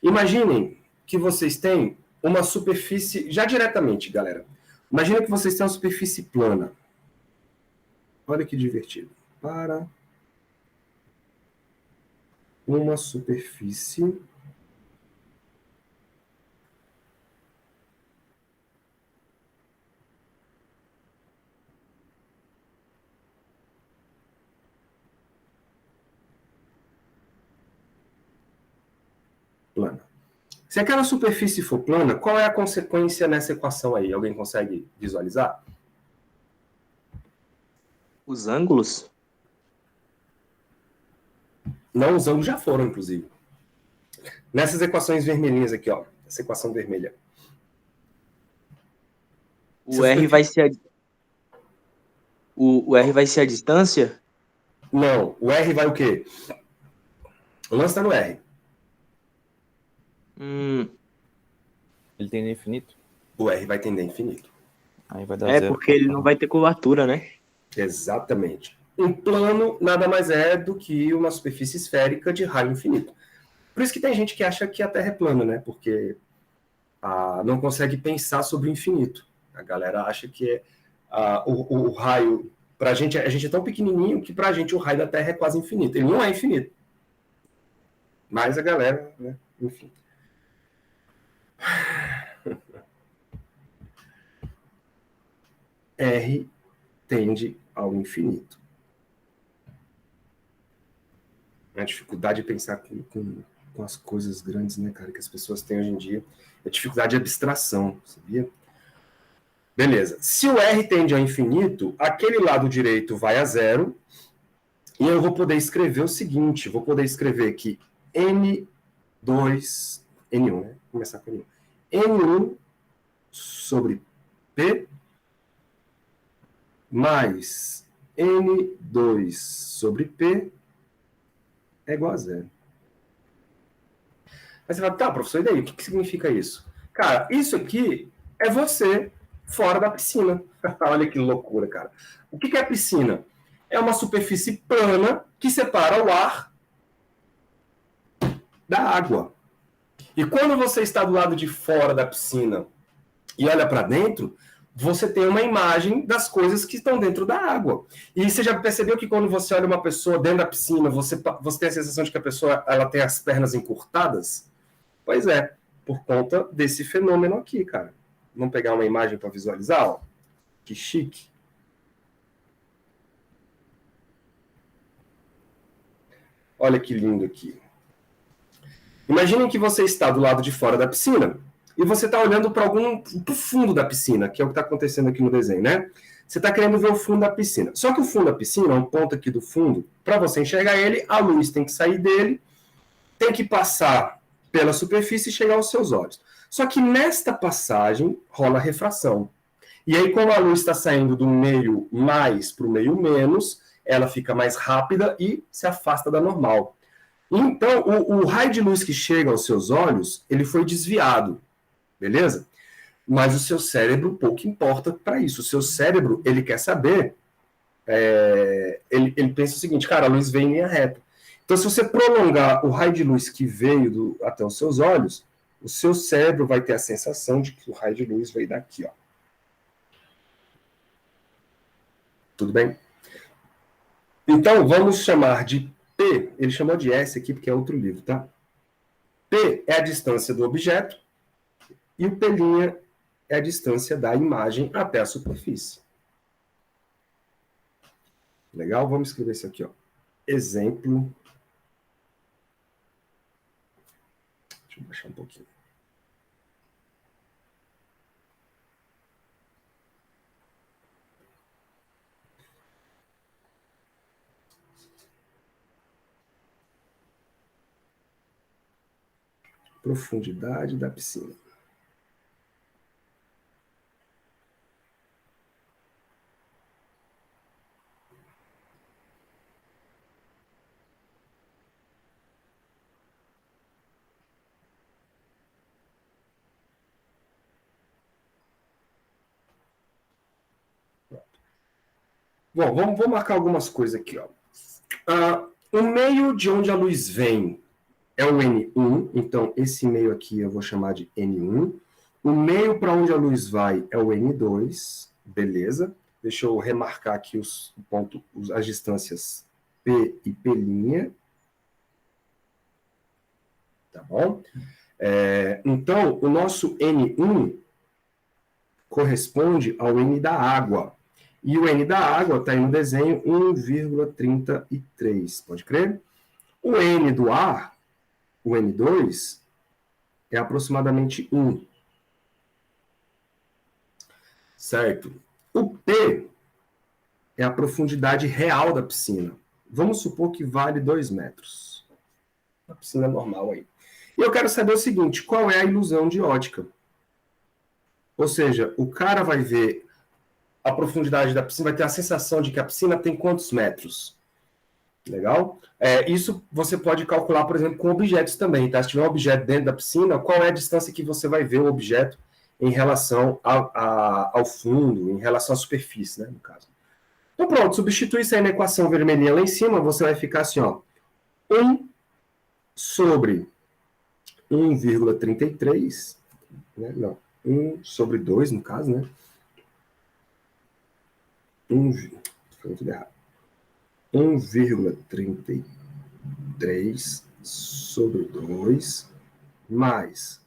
Imaginem que vocês têm uma superfície, já diretamente, galera. Imagina que vocês têm uma superfície plana. Olha que divertido. Para uma superfície Se aquela superfície for plana, qual é a consequência nessa equação aí? Alguém consegue visualizar? Os ângulos? Não, os ângulos já foram, inclusive. Nessas equações vermelhinhas aqui, ó. Essa equação vermelha. O R vai ser o R vai ser a distância? Não, o R vai o quê? O lance está no R. Ele tem infinito? O R vai tender a infinito. Aí vai dar É, zero. porque ele não vai ter curvatura, né? Exatamente. Um plano nada mais é do que uma superfície esférica de raio infinito. Por isso que tem gente que acha que a Terra é plana, né? Porque não consegue pensar sobre o infinito. A galera acha que o raio... a gente é tão pequenininho que pra gente o raio da Terra é quase infinito. Ele não é infinito. Mas a galera, né? Enfim. R tende ao infinito. A dificuldade de pensar com as coisas grandes, né, cara, que as pessoas têm hoje em dia. É dificuldade de abstração, sabia? Beleza. Se o R tende ao infinito, aquele lado direito vai a zero, e eu vou poder escrever o seguinte, vou poder escrever que N1, né? Vou começar com N1. N1 sobre P mais N2 sobre P é igual a zero. Aí você fala, tá, professor, e daí? O que significa isso? Cara, isso aqui é você fora da piscina. Olha que loucura, cara. O que é a piscina? É uma superfície plana que separa o ar da água. E quando você está do lado de fora da piscina e olha para dentro, você tem uma imagem das coisas que estão dentro da água. E você já percebeu que quando você olha uma pessoa dentro da piscina, você tem a sensação de que a pessoa ela tem as pernas encurtadas? Pois é, por conta desse fenômeno aqui, cara. Vamos pegar uma imagem para visualizar? Ó. Que chique. Olha que lindo aqui. Imaginem que você está do lado de fora da piscina e você está olhando para o fundo da piscina, que é o que está acontecendo aqui no desenho, né? Você está querendo ver o fundo da piscina. Só que o fundo da piscina, um ponto aqui do fundo, para você enxergar ele, a luz tem que sair dele, tem que passar pela superfície e chegar aos seus olhos. Só que nesta passagem rola refração. E aí, como a luz está saindo do meio mais para o meio menos, ela fica mais rápida e se afasta da normal. Então, o raio de luz que chega aos seus olhos, ele foi desviado, beleza? Mas o seu cérebro pouco importa para isso. O seu cérebro, ele quer saber, ele pensa o seguinte, cara, a luz vem em linha reta. Então, se você prolongar o raio de luz que veio até os seus olhos, o seu cérebro vai ter a sensação de que o raio de luz veio daqui, ó. Tudo bem? Então, vamos chamar de P, ele chamou de S aqui porque é outro livro, tá? P é a distância do objeto e o P' é a distância da imagem até a superfície. Legal? Vamos escrever isso aqui, ó. Exemplo. Deixa eu baixar um pouquinho. Profundidade da piscina. Bom, vamos marcar algumas coisas aqui, ó. O meio de onde a luz vem é o N1, então esse meio aqui eu vou chamar de N1. O meio para onde a luz vai é o N2, beleza? Deixa eu remarcar aqui as distâncias P e P'. Tá bom? Então, o nosso N1 corresponde ao N da água. E o N da água está aí no desenho 1,33, pode crer? O N do ar, o N2, é aproximadamente 1. Certo? O P é a profundidade real da piscina. Vamos supor que vale 2 metros. A piscina normal aí. E eu quero saber o seguinte, qual é a ilusão de ótica? Ou seja, o cara vai ver a profundidade da piscina, vai ter a sensação de que a piscina tem quantos metros? Legal? Isso você pode calcular, por exemplo, com objetos também, tá? Se tiver um objeto dentro da piscina, qual é a distância que você vai ver o objeto em relação ao fundo, em relação à superfície, né, no caso. Então pronto, substitui isso aí na equação vermelhinha lá em cima, você vai ficar assim, ó, 1 sobre 1,33, né? Não, 1 sobre 2, no caso, né? Foi tudo errado. 1,33 sobre 2, mais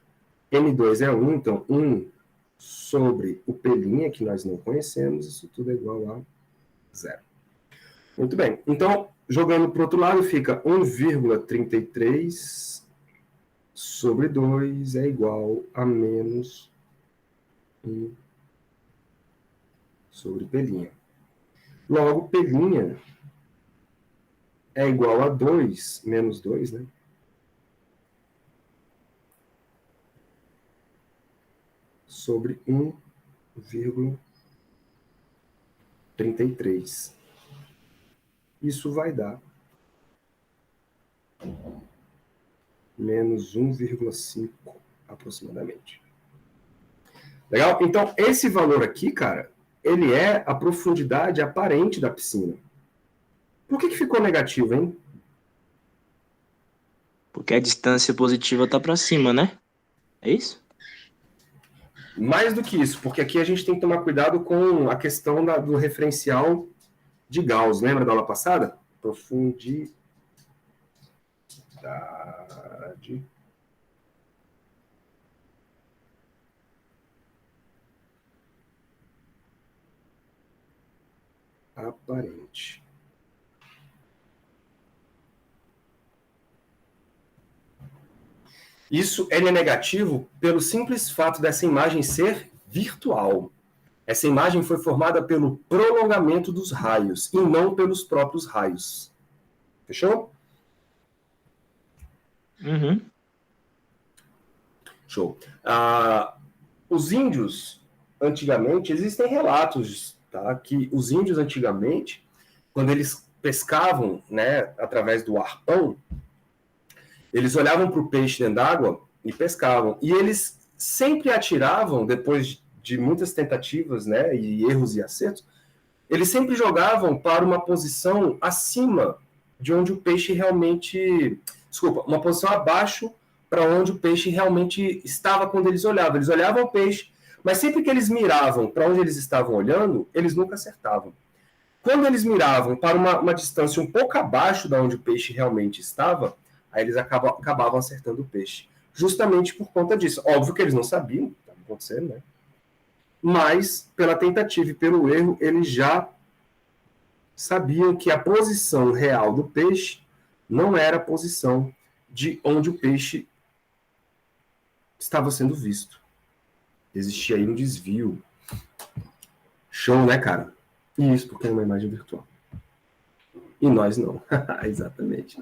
M2 é 1, então 1 sobre o P', que nós não conhecemos, isso tudo é igual a 0. Muito bem, então, jogando para o outro lado, fica 1,33 sobre 2 é igual a menos 1 sobre P'. Logo, P' é igual a 2, menos 2, né? Sobre 1,33. Isso vai dar menos 1,5 aproximadamente. Legal? Então, esse valor aqui, cara, ele é a profundidade aparente da piscina. Por que ficou negativo, hein? Porque a distância positiva tá para cima, né? É isso? Mais do que isso, porque aqui a gente tem que tomar cuidado com a questão do referencial de Gauss. Lembra da aula passada? Profundidade aparente. Isso é negativo pelo simples fato dessa imagem ser virtual. Essa imagem foi formada pelo prolongamento dos raios e não pelos próprios raios. Fechou? Uhum. Show. Os índios, antigamente, existem relatos, tá, que os índios, antigamente, quando eles pescavam, né, através do arpão, eles olhavam para o peixe dentro d'água e pescavam. E eles sempre atiravam, depois de muitas tentativas, né, e erros e acertos, eles sempre jogavam para uma posição acima de onde o peixe realmente... Desculpa, uma posição abaixo para onde o peixe realmente estava quando eles olhavam. Eles olhavam o peixe, mas sempre que eles miravam para onde eles estavam olhando, eles nunca acertavam. Quando eles miravam para uma distância um pouco abaixo de onde o peixe realmente estava, aí eles acabavam acertando o peixe. Justamente por conta disso. Óbvio que eles não sabiam o que estava acontecendo, né? Mas, pela tentativa e pelo erro, eles já sabiam que a posição real do peixe não era a posição de onde o peixe estava sendo visto. Existia aí um desvio. Show, né, cara? Isso, porque é uma imagem virtual. E nós não. Exatamente.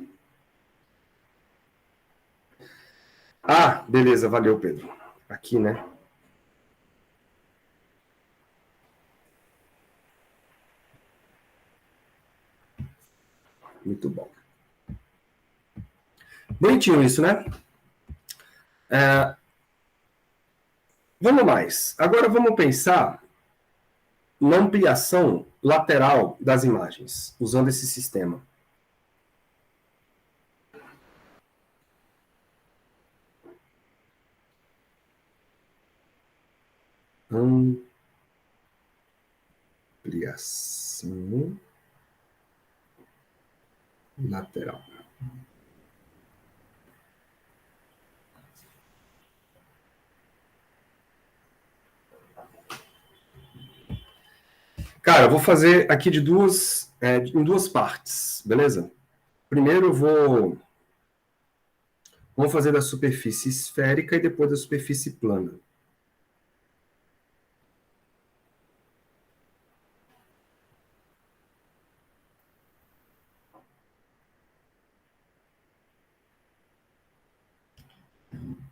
Beleza, valeu, Pedro. Aqui, né? Muito bom. Bonitinho isso, né? Vamos mais. Agora vamos pensar na ampliação lateral das imagens, usando esse sistema. Ampliação lateral. Cara, eu vou fazer aqui em duas partes, beleza? Primeiro eu vou Vamos fazer da superfície esférica e depois da superfície plana.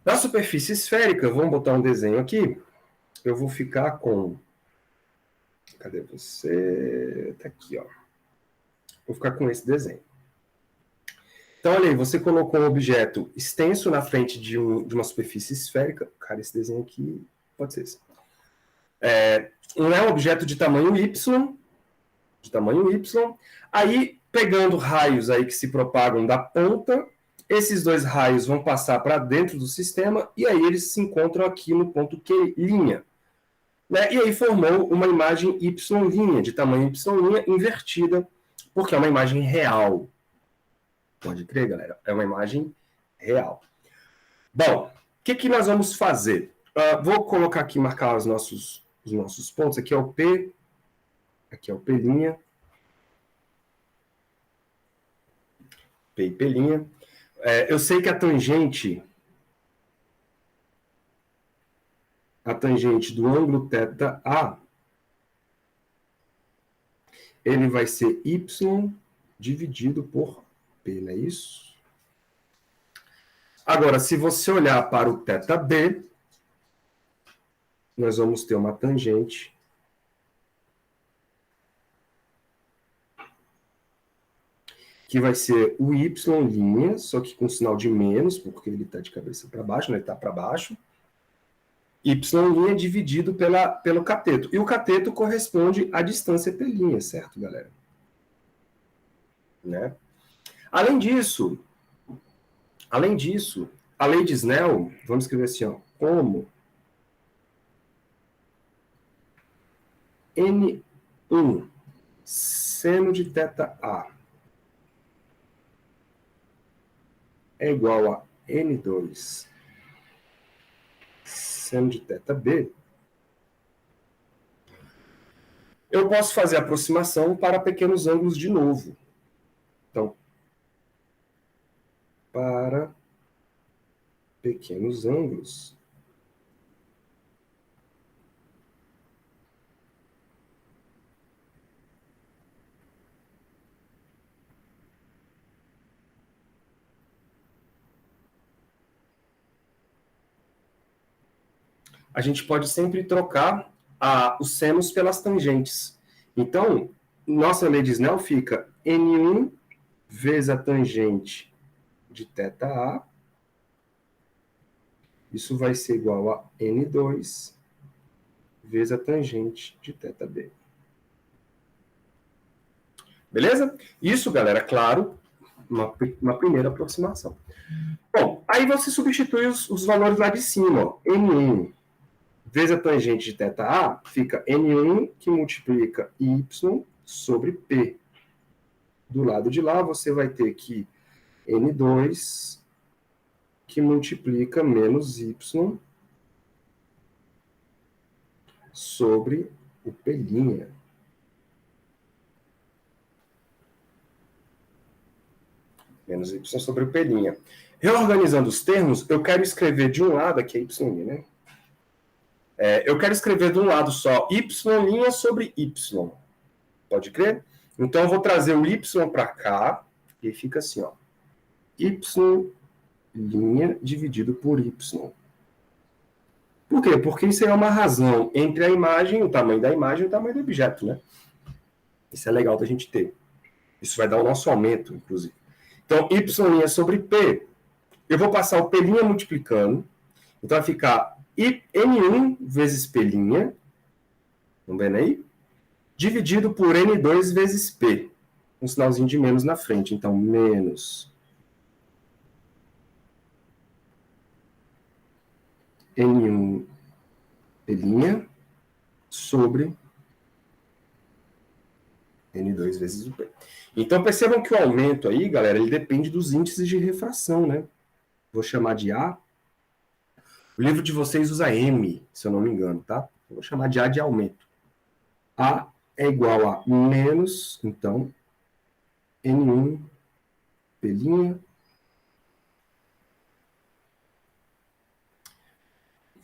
Na superfície esférica, vamos botar um desenho aqui. Eu vou ficar com... Cadê você? Tá aqui, ó. Vou ficar com esse desenho. Então, olha aí, você colocou um objeto extenso na frente de uma superfície esférica. Cara, esse desenho aqui pode ser esse. É um objeto de tamanho Y, Aí, pegando raios aí que se propagam da ponta, esses dois raios vão passar para dentro do sistema e aí eles se encontram aqui no ponto Q', né? E aí formou uma imagem Y', de tamanho Y' invertida, porque é uma imagem real. Pode crer, galera? É uma imagem real. Bom, o que nós vamos fazer? Vou colocar aqui, marcar os nossos pontos. Aqui é o P, aqui é o P', P e P'. Eu sei que a tangente do ângulo θA, ele vai ser Y dividido por P, não é isso? Agora, se você olhar para o θB, nós vamos ter uma tangente que vai ser o Y', só que com sinal de menos, porque ele está de cabeça para baixo, né? Ele está para baixo. Y' dividido pelo cateto. E o cateto corresponde à distância P', certo, galera? Né? Além disso, a lei de Snell, vamos escrever assim, ó, como N1 seno de θA é igual a N2 seno de θB, eu posso fazer aproximação para pequenos ângulos de novo. Então, para pequenos ângulos, a gente pode sempre trocar os senos pelas tangentes. Então, nossa lei de Snell fica N1 vezes a tangente de θA, isso vai ser igual a N2 vezes a tangente de θB. Beleza? Isso, galera, claro, uma primeira aproximação. Bom, aí você substitui os valores lá de cima, ó. N1 vezes a tangente de θA, fica N1 que multiplica Y sobre P. Do lado de lá, você vai ter que N2 que multiplica menos Y sobre o P'. Menos Y sobre o P'. Reorganizando os termos, eu quero escrever de um lado, aqui é Y', né? Eu quero escrever de um lado só Y' sobre Y. Pode crer? Então, eu vou trazer o Y para cá, e fica assim, ó. Y' dividido por Y. Por quê? Porque isso é uma razão entre a imagem, o tamanho da imagem e o tamanho do objeto, né? Isso é legal da gente ter. Isso vai dar o nosso aumento, inclusive. Então, Y' sobre P. Eu vou passar o P' multiplicando. Então, vai ficar N1 vezes P', estão vendo aí? Dividido por N2 vezes P. Um sinalzinho de menos na frente. Então, menos N1 P' sobre N2 vezes o P. Então, percebam que o aumento aí, galera, ele depende dos índices de refração, né? Vou chamar de A. O livro de vocês usa M, se eu não me engano, tá? Eu vou chamar de A de aumento. A é igual a menos, então, N1 P'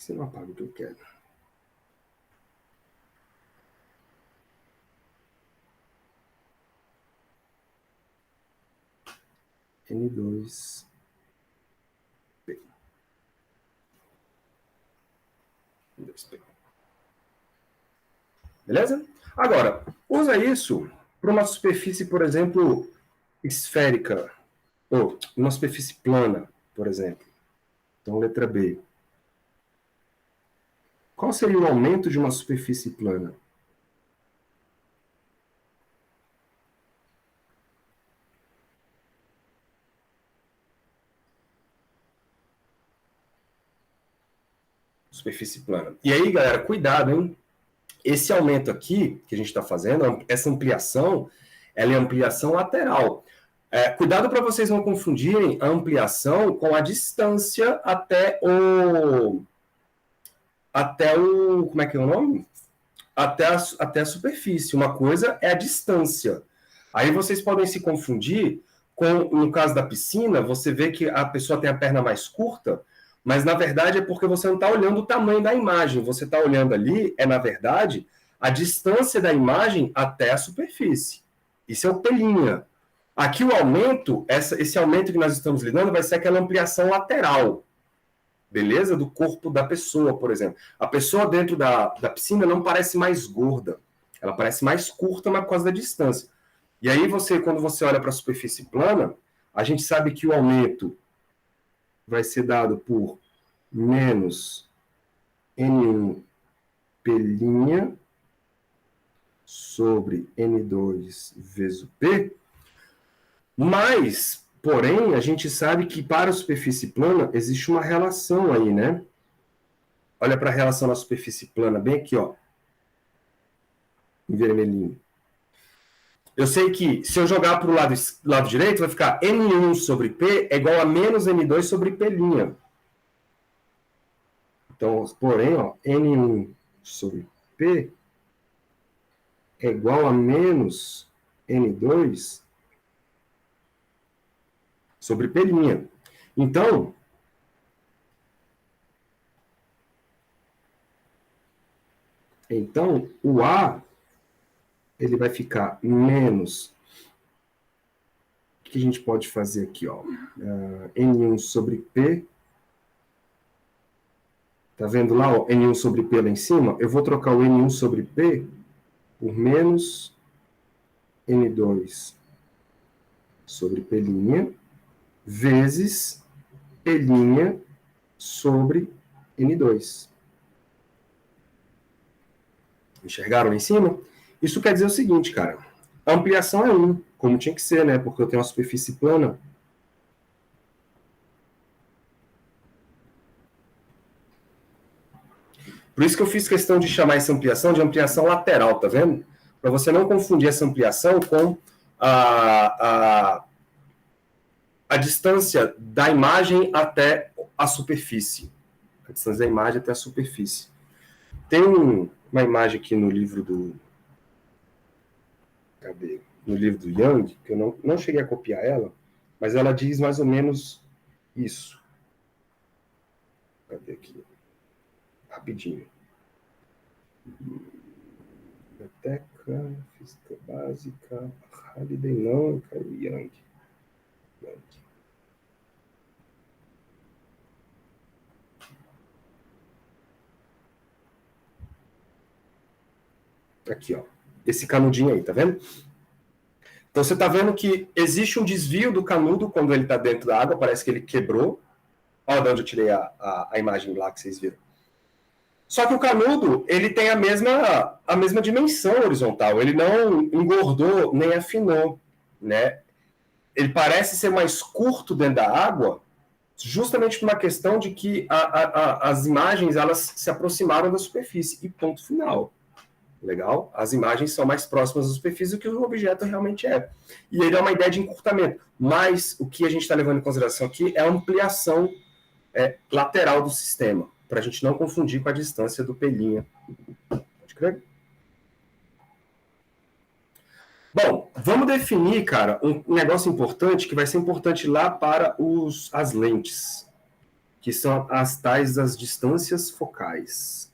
que você não apaga o que eu quero? N2P. N2P. Beleza? Agora, usa isso para uma superfície, por exemplo, esférica, ou uma superfície plana, por exemplo. Então, letra B. Qual seria o aumento de uma superfície plana? Superfície plana. E aí, galera, cuidado, hein? Esse aumento aqui, que a gente está fazendo, essa ampliação, ela é ampliação lateral. Cuidado para vocês não confundirem a ampliação com a distância até o... como é que é o nome? Até a superfície. Uma coisa é a distância. Aí vocês podem se confundir com, no caso da piscina, você vê que a pessoa tem a perna mais curta, mas na verdade é porque você não está olhando o tamanho da imagem. Você está olhando ali, na verdade, a distância da imagem até a superfície. Isso é o pelinha. Aqui o aumento, esse aumento que nós estamos lidando, vai ser aquela ampliação lateral. Beleza? Do corpo da pessoa, por exemplo. A pessoa dentro da piscina não parece mais gorda. Ela parece mais curta, mas por causa da distância. E aí, quando você olha para a superfície plana, a gente sabe que o aumento vai ser dado por menos N1 pelinha sobre N2 vezes o P. Mas, porém, a gente sabe que para a superfície plana existe uma relação aí, né? Olha para a relação na superfície plana, bem aqui, ó. Em vermelhinho. Eu sei que se eu jogar para o lado direito, vai ficar N1 sobre P é igual a menos N2 sobre P'. Então, porém, ó, N1 sobre P é igual a menos N2 sobre P'. Então, o A, ele vai ficar menos... O que a gente pode fazer aqui, ó? N1 sobre P. Tá vendo lá, ó, N1 sobre P lá em cima? Eu vou trocar o N1 sobre P por menos N2 sobre P' vezes P' sobre N2. Enxergaram lá em cima? Isso quer dizer o seguinte, cara. A ampliação é 1, como tinha que ser, né? Porque eu tenho uma superfície plana. Por isso que eu fiz questão de chamar essa ampliação de ampliação lateral, tá vendo? Para você não confundir essa ampliação com a distância da imagem até a superfície. A distância da imagem até a superfície. Tem uma imagem aqui no livro do... Cadê? No livro do Young, que eu não cheguei a copiar ela, mas ela diz mais ou menos isso. Cadê aqui? Rapidinho. Biblioteca, física básica, Halliday não, caiu Young. Aqui, ó. Esse canudinho aí, tá vendo? Então você tá vendo que existe um desvio do canudo quando ele tá dentro da água, parece que ele quebrou. Olha de onde eu tirei a imagem lá que vocês viram. Só que o canudo, ele tem a mesma dimensão horizontal, ele não engordou nem afinou, né? Ele parece ser mais curto dentro da água, justamente por uma questão de que as imagens elas se aproximaram da superfície, e ponto final. Legal? As imagens são mais próximas da superfície do que o objeto realmente é. E aí dá uma ideia de encurtamento. Mas o que a gente está levando em consideração aqui é a ampliação lateral do sistema, para a gente não confundir com a distância do P'. Pode crer? Bom, vamos definir, cara, um negócio importante que vai ser importante lá para as lentes. que são as tais das distâncias focais.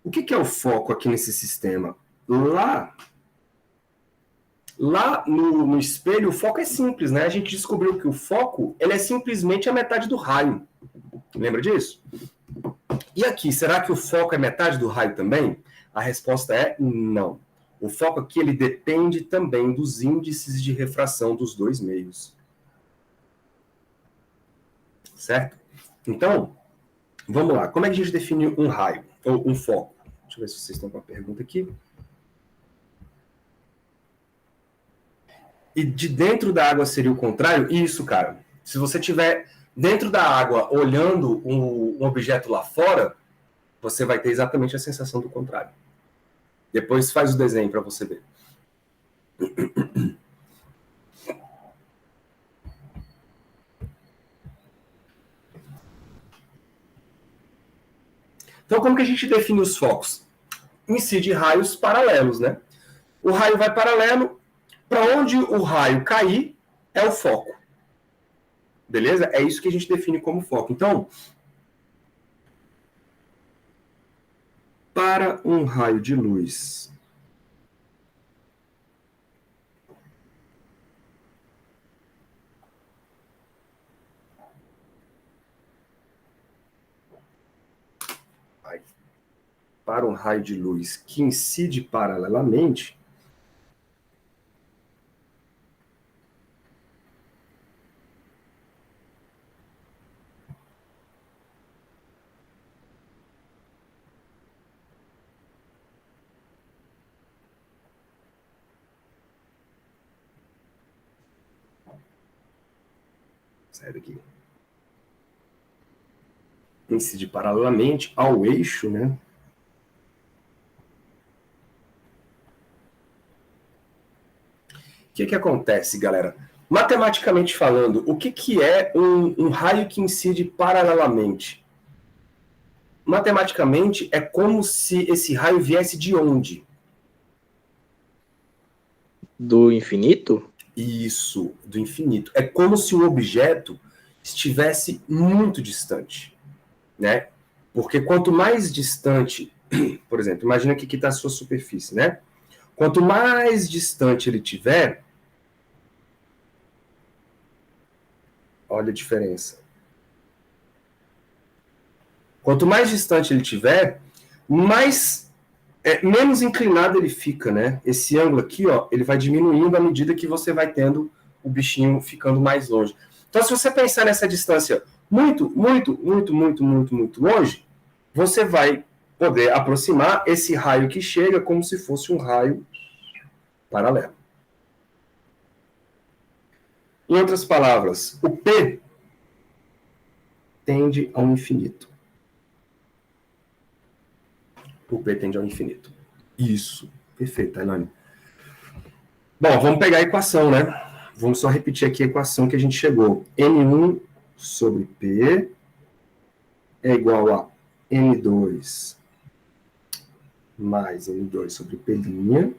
O que é o foco aqui nesse sistema? Lá no espelho, o foco é simples, né? A gente descobriu que o foco ele é simplesmente a metade do raio. Lembra disso? E aqui, será que o foco é metade do raio também? A resposta é não. O foco aqui ele depende também dos índices de refração dos dois meios. Certo? Então, vamos lá. Como é que a gente define um raio? Ou um foco? Deixa eu ver se vocês estão com a pergunta aqui. E de dentro da água seria o contrário? Isso, cara. Se você estiver dentro da água olhando um objeto lá fora, você vai ter exatamente a sensação do contrário. Depois faz o desenho para você ver. Então, como que a gente define os focos? Incide raios paralelos, né? O raio vai paralelo, para onde o raio cair é o foco. Beleza? É isso que a gente define como foco. Então, para um raio de luz que incide paralelamente, sai daqui, incide paralelamente ao eixo, né? O que acontece, galera? Matematicamente falando, o que é um raio que incide paralelamente? Matematicamente, é como se esse raio viesse de onde? Do infinito? Isso, do infinito. É como se o objeto estivesse muito distante, né? Porque quanto mais distante, por exemplo, imagina que aqui está a sua superfície, né? Quanto mais distante ele tiver, olha a diferença. Quanto mais distante ele tiver, menos inclinado ele fica, né? Esse ângulo aqui, ó, ele vai diminuindo à medida que você vai tendo o bichinho ficando mais longe. Então, se você pensar nessa distância muito longe, você vai poder aproximar esse raio que chega como se fosse um raio paralelo. Em outras palavras, o P tende ao infinito. O P tende ao infinito. Isso. Perfeito, Tainani. Bom, vamos pegar a equação, né? Vamos só repetir aqui a equação que a gente chegou. N1 sobre P é igual a N2 mais N2 sobre P'.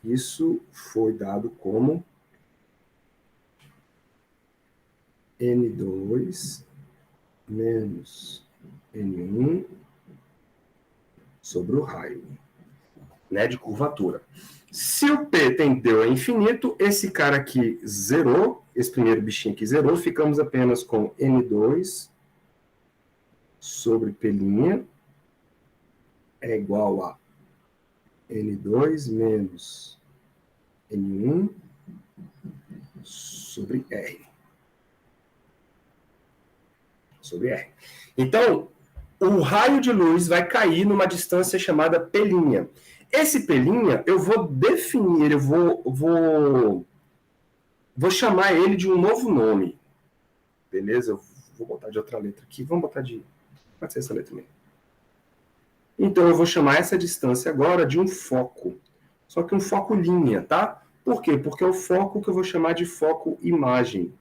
Isso foi dado como N2 menos N1 sobre o raio, né, de curvatura. Se o P tendeu a infinito, esse cara aqui zerou, esse primeiro bichinho aqui zerou, ficamos apenas com N2 sobre P' é igual a N2 menos N1 sobre R. Sobre R. Então, o raio de luz vai cair numa distância chamada P'. Esse P', eu vou definir, vou chamar ele de um novo nome. Beleza? Eu vou botar de outra letra aqui. Vamos botar de... Pode ser essa letra mesmo. Então, eu vou chamar essa distância agora de um foco. Só que um foco linha, tá? Por quê? Porque é o foco que eu vou chamar de foco imagem.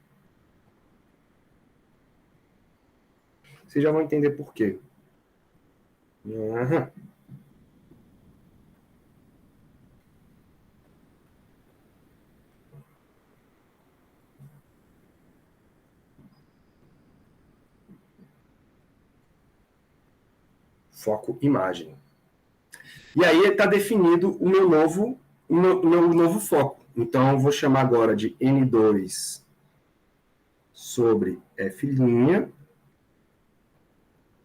Vocês já vão entender por quê. Uhum. Foco imagem. E aí está definido o meu novo foco. Então, eu vou chamar agora de N2 sobre F'.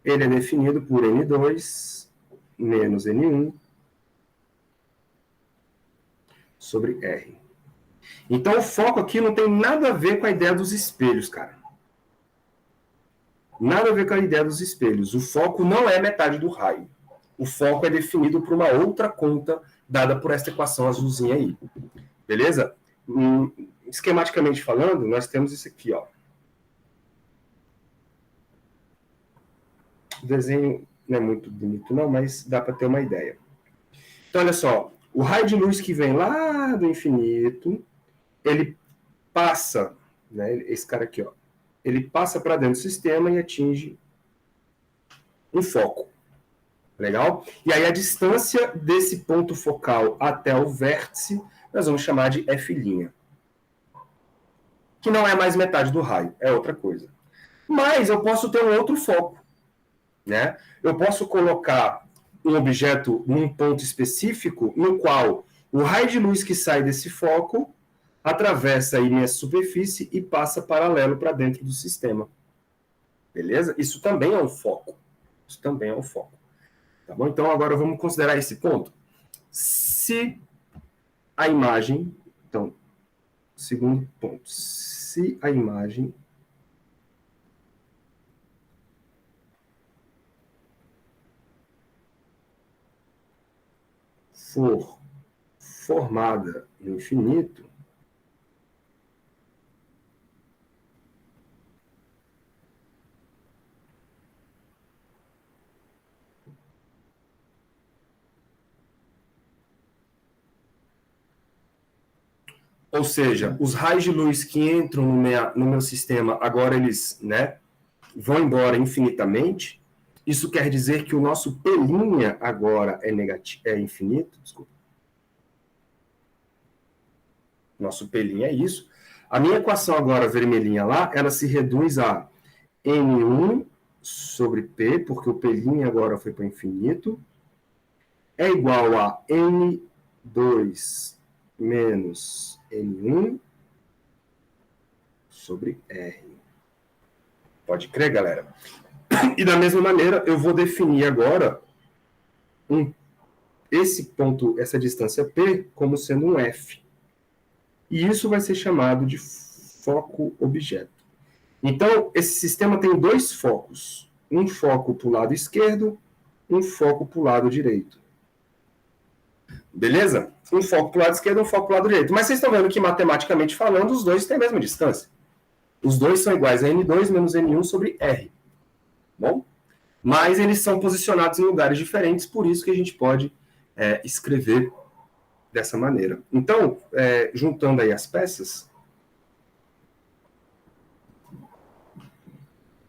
Ele é definido por N2 menos N1 sobre R. Então, o foco aqui não tem nada a ver com a ideia dos espelhos, cara. Nada a ver com a ideia dos espelhos. O foco não é metade do raio. O foco é definido por uma outra conta dada por esta equação azulzinha aí. Beleza? Esquematicamente falando, nós temos isso aqui, ó. O desenho não é muito bonito, não, mas dá para ter uma ideia. Então, olha só. O raio de luz que vem lá do infinito, ele passa, né, esse cara aqui, ó, ele passa para dentro do sistema e atinge um foco. Legal? E aí a distância desse ponto focal até o vértice, nós vamos chamar de F'. Que não é mais metade do raio, é outra coisa. Mas eu posso ter um outro foco. Né? Eu posso colocar um objeto num ponto específico, no qual o raio de luz que sai desse foco atravessa aí minha superfície e passa paralelo para dentro do sistema. Beleza? Isso também é um foco. Isso também é um foco. Tá bom? Então, agora vamos considerar esse ponto. Se a imagem... Então, segundo ponto. Se a imagem for formada no infinito, ou seja, os raios de luz que entram no meu sistema, agora eles, né, vão embora infinitamente. Isso quer dizer que o nosso P' agora é infinito. Desculpa. Nosso P' é isso. A minha equação agora, vermelhinha lá, ela se reduz a N1 sobre P, porque o P' agora foi para o infinito, é igual a N2 menos N1 sobre R. Pode crer, galera? E da mesma maneira, eu vou definir agora esse ponto, essa distância P, como sendo um F. E isso vai ser chamado de foco objeto. Então, esse sistema tem dois focos. Um foco para o lado esquerdo, um foco para o lado direito. Beleza? Um foco para o lado esquerdo, um foco para o lado direito. Mas vocês estão vendo que, matematicamente falando, os dois têm a mesma distância. Os dois são iguais a N2 menos N1 sobre R. Bom? Mas eles são posicionados em lugares diferentes, por isso que a gente pode escrever dessa maneira. Então, juntando aí as peças,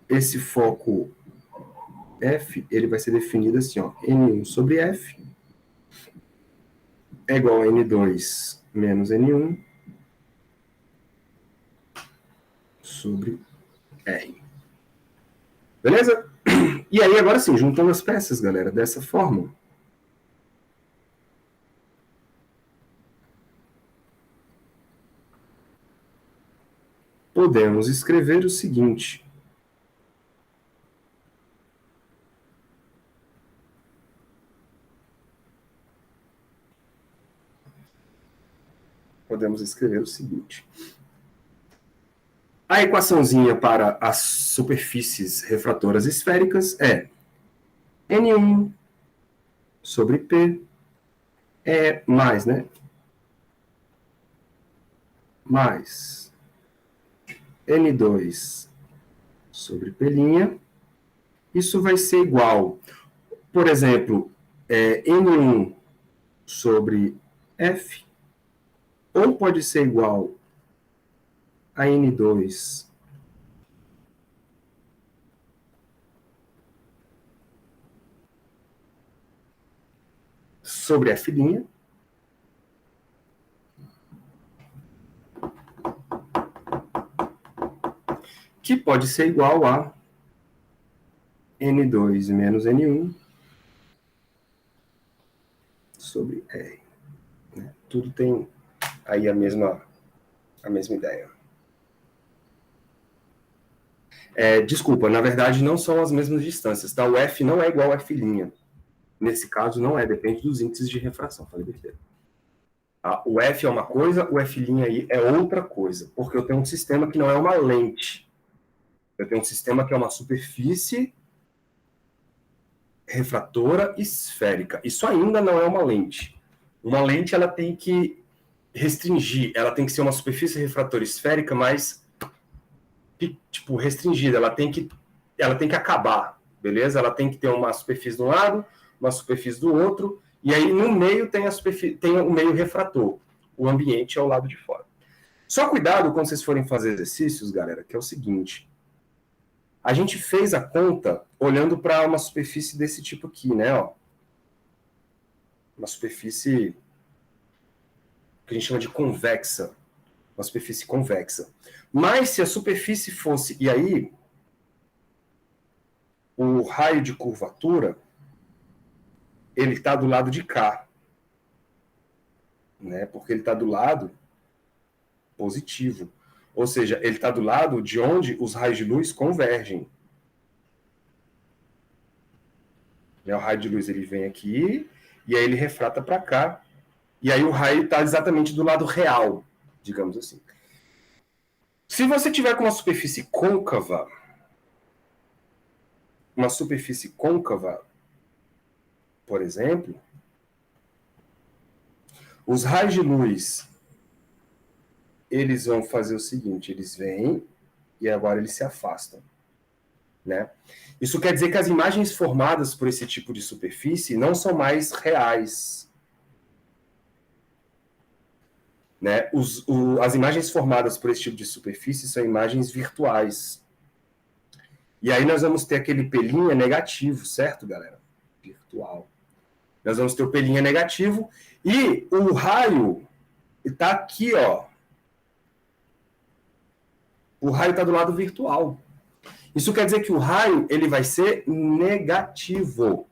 esse foco F, ele vai ser definido assim, ó, N1 sobre F é igual a N2 menos N1 sobre R. Beleza? E aí, agora sim, juntando as peças, galera, dessa forma, podemos escrever o seguinte. Podemos escrever o seguinte. A equaçãozinha para as superfícies refratoras esféricas é N1 sobre P é mais, né? Mais N2 sobre P', isso vai ser igual, por exemplo, N1 sobre F, ou pode ser igual a N2 sobre F', que pode ser igual a N2 menos N1 sobre R. Né? Tudo tem aí a mesma ideia. Desculpa, na verdade não são as mesmas distâncias, tá? O F não é igual a F'. Nesse caso não depende dos índices de refração, falei besteira. O F é uma coisa, o F' aí é outra coisa, porque eu tenho um sistema que não é uma lente. Eu tenho um sistema que é uma superfície refratora esférica. Isso ainda não é uma lente. Uma lente, ela tem que restringir, ela tem que ser uma superfície refratora esférica, mas tipo, restringida, ela tem que acabar, beleza? Ela tem que ter uma superfície de um lado, uma superfície do outro, e aí no meio tem o meio refrator. O ambiente é o lado de fora. Só cuidado quando vocês forem fazer exercícios, galera, que é o seguinte. A gente fez a conta olhando para uma superfície desse tipo aqui, né? Ó. Uma superfície que a gente chama de convexa. Uma superfície convexa. Mas se a superfície fosse... E aí, o raio de curvatura, ele está do lado de cá. Né? Porque ele está do lado positivo. Ou seja, ele está do lado de onde os raios de luz convergem. O raio de luz ele vem aqui, e aí ele refrata para cá, e aí o raio está exatamente do lado real, digamos assim. Se você tiver com uma superfície côncava, por exemplo, os raios de luz, eles vão fazer o seguinte, eles vêm e agora eles se afastam. Né? Isso quer dizer que as imagens formadas por esse tipo de superfície não são mais reais. Né? As imagens formadas por esse tipo de superfície são imagens virtuais. E aí nós vamos ter aquele P' negativo, certo, galera? Virtual. Nós vamos ter o P' negativo e o raio está aqui, ó. O raio está do lado virtual. Isso quer dizer que o raio ele vai ser negativo.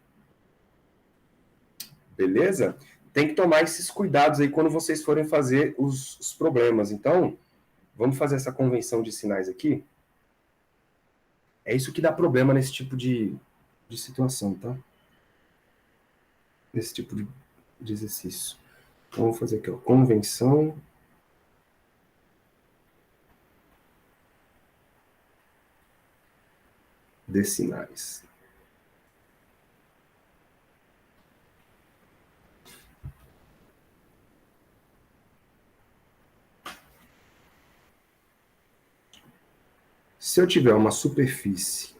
Beleza? Tem que tomar esses cuidados aí quando vocês forem fazer os problemas. Então, vamos fazer essa convenção de sinais aqui. É isso que dá problema nesse tipo de situação, tá? Nesse tipo de exercício. Então, vamos fazer aqui, ó. Convenção de sinais. Se eu tiver uma superfície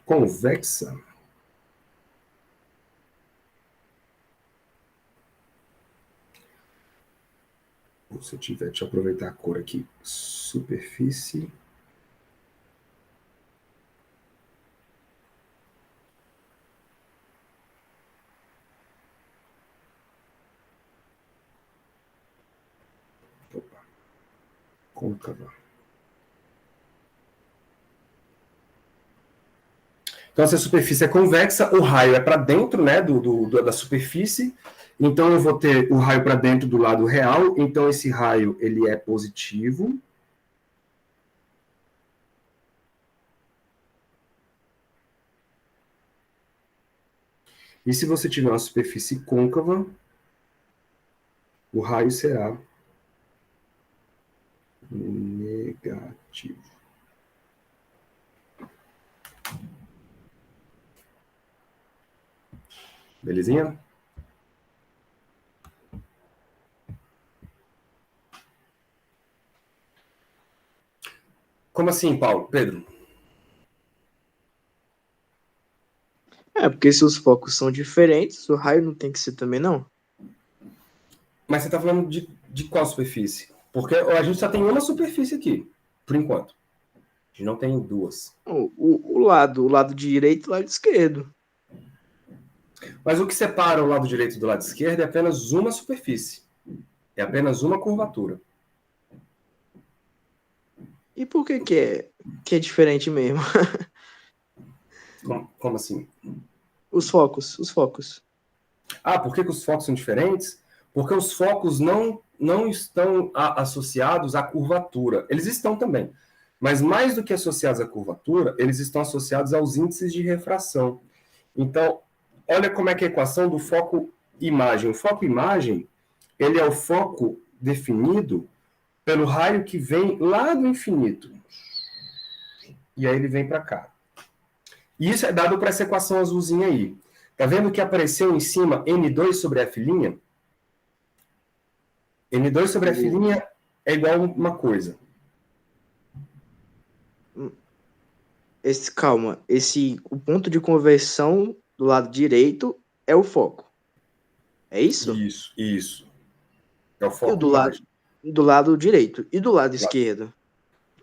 convexa, ou se eu tiver, deixa eu aproveitar a cor aqui, superfície côncava. Então, se a superfície é convexa, o raio é para dentro, né, da superfície. Então, eu vou ter o raio para dentro do lado real. Então, esse raio ele é positivo. E se você tiver uma superfície côncava, o raio será negativo. Belezinha? Como assim, Paulo? Pedro? Porque se os focos são diferentes, o raio não tem que ser também, não? Mas você está falando de qual superfície? Porque a gente só tem uma superfície aqui, por enquanto. A gente não tem duas. O lado direito e o lado esquerdo. Mas o que separa o lado direito do lado esquerdo é apenas uma superfície. É apenas uma curvatura. E por que é diferente mesmo? Como assim? Os focos. Por que os focos são diferentes? Porque os focos não estão associados à curvatura. Eles estão também. Mas mais do que associados à curvatura, eles estão associados aos índices de refração. Então, olha como é que é a equação do foco-imagem. O foco-imagem, ele é o foco definido pelo raio que vem lá do infinito. E aí ele vem para cá. E isso é dado para essa equação azulzinha aí. Tá vendo que apareceu em cima N2 sobre F'? N2 sobre F' é igual a uma coisa. Calma, o ponto de conversão do lado direito é o foco. É isso? Isso. É o E o foco imagem. do lado direito. E do lado esquerdo?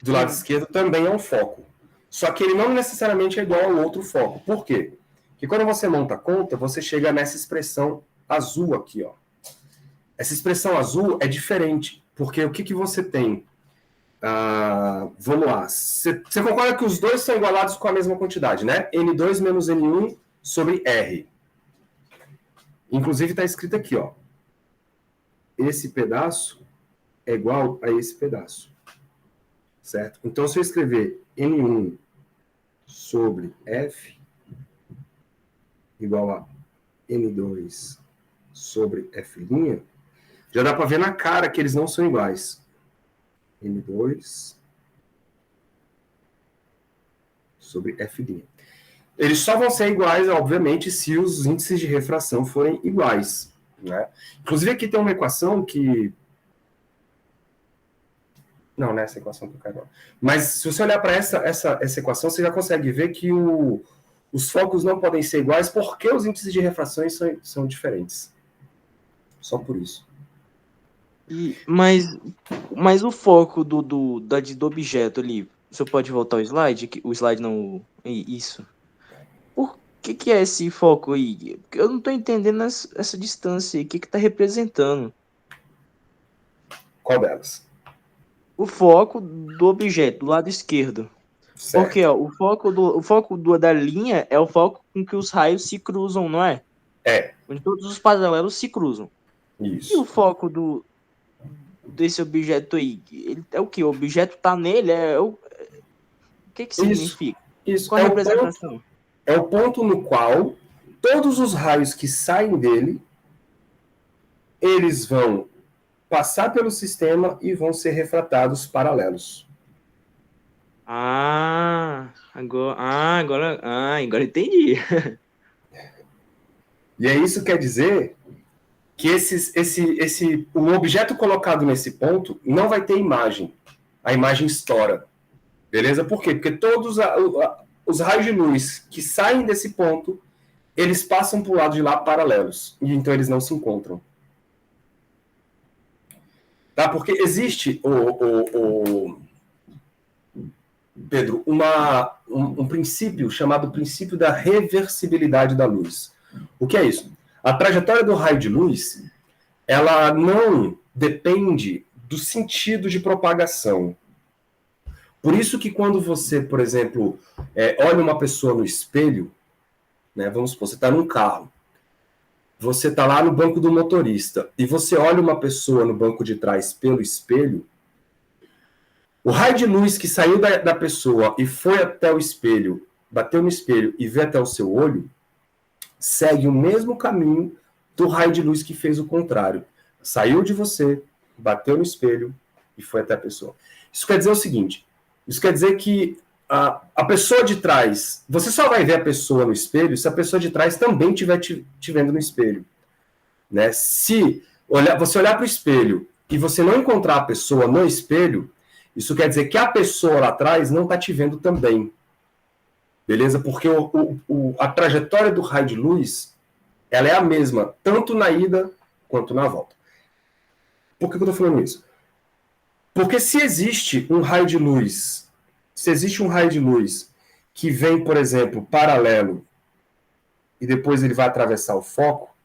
Do lado esquerdo também é um foco. Só que ele não necessariamente é igual ao outro foco. Por quê? Porque quando você monta a conta, você chega nessa expressão azul aqui, ó. Essa expressão azul é diferente, porque o que você tem? Vamos lá. Você concorda que os dois são igualados com a mesma quantidade, né? N2 menos N1 sobre R. Inclusive está escrito aqui, ó. Esse pedaço é igual a esse pedaço. Certo? Então, se eu escrever N1 sobre F igual a N2 sobre F', já dá para ver na cara que eles não são iguais. N2 sobre F'. Eles só vão ser iguais, obviamente, se os índices de refração forem iguais. Né? Inclusive, aqui tem uma equação que... Não é essa equação que eu quero. Mas se você olhar para essa equação, você já consegue ver que os focos não podem ser iguais porque os índices de refração são diferentes. Só por isso. Mas o foco do objeto ali, você pode voltar o slide? O slide não... Isso. Por que é esse foco aí? Eu não tô entendendo essa distância aí. O que tá representando? Qual delas? O foco do objeto, do lado esquerdo. Certo. Porque ó, o foco da linha é o foco com que os raios se cruzam, não é? É. Onde todos os paralelos se cruzam. Isso. E o foco desse objeto aí? Ele é o que? O objeto tá nele? O que significa? Isso. Qual a representação? É o ponto no qual todos os raios que saem dele, eles vão passar pelo sistema e vão ser refratados paralelos. Agora entendi. E aí isso quer dizer que o objeto colocado nesse ponto não vai ter imagem. A imagem estoura. Beleza? Por quê? Porque todos os raios de luz que saem desse ponto, eles passam para o lado de lá paralelos. E então eles não se encontram. Tá? Porque existe, Pedro, um princípio chamado princípio da reversibilidade da luz. O que é isso? A trajetória do raio de luz, ela não depende do sentido de propagação. Por isso que quando você, por exemplo, olha uma pessoa no espelho, né, vamos supor, você está num carro, você está lá no banco do motorista, e você olha uma pessoa no banco de trás pelo espelho, o raio de luz que saiu da pessoa e foi até o espelho, bateu no espelho e veio até o seu olho, segue o mesmo caminho do raio de luz que fez o contrário. Saiu de você, bateu no espelho e foi até a pessoa. Isso quer dizer o seguinte, isso quer dizer que a pessoa de trás, você só vai ver a pessoa no espelho se a pessoa de trás também estiver te vendo no espelho. Né? Se você olhar para o espelho e você não encontrar a pessoa no espelho, isso quer dizer que a pessoa lá atrás não está te vendo também. Beleza? Porque a trajetória do raio de luz, ela é a mesma, tanto na ida quanto na volta. Por que eu estou falando isso? Porque se existe um raio de luz, que vem, por exemplo, paralelo, e depois ele vai atravessar o foco,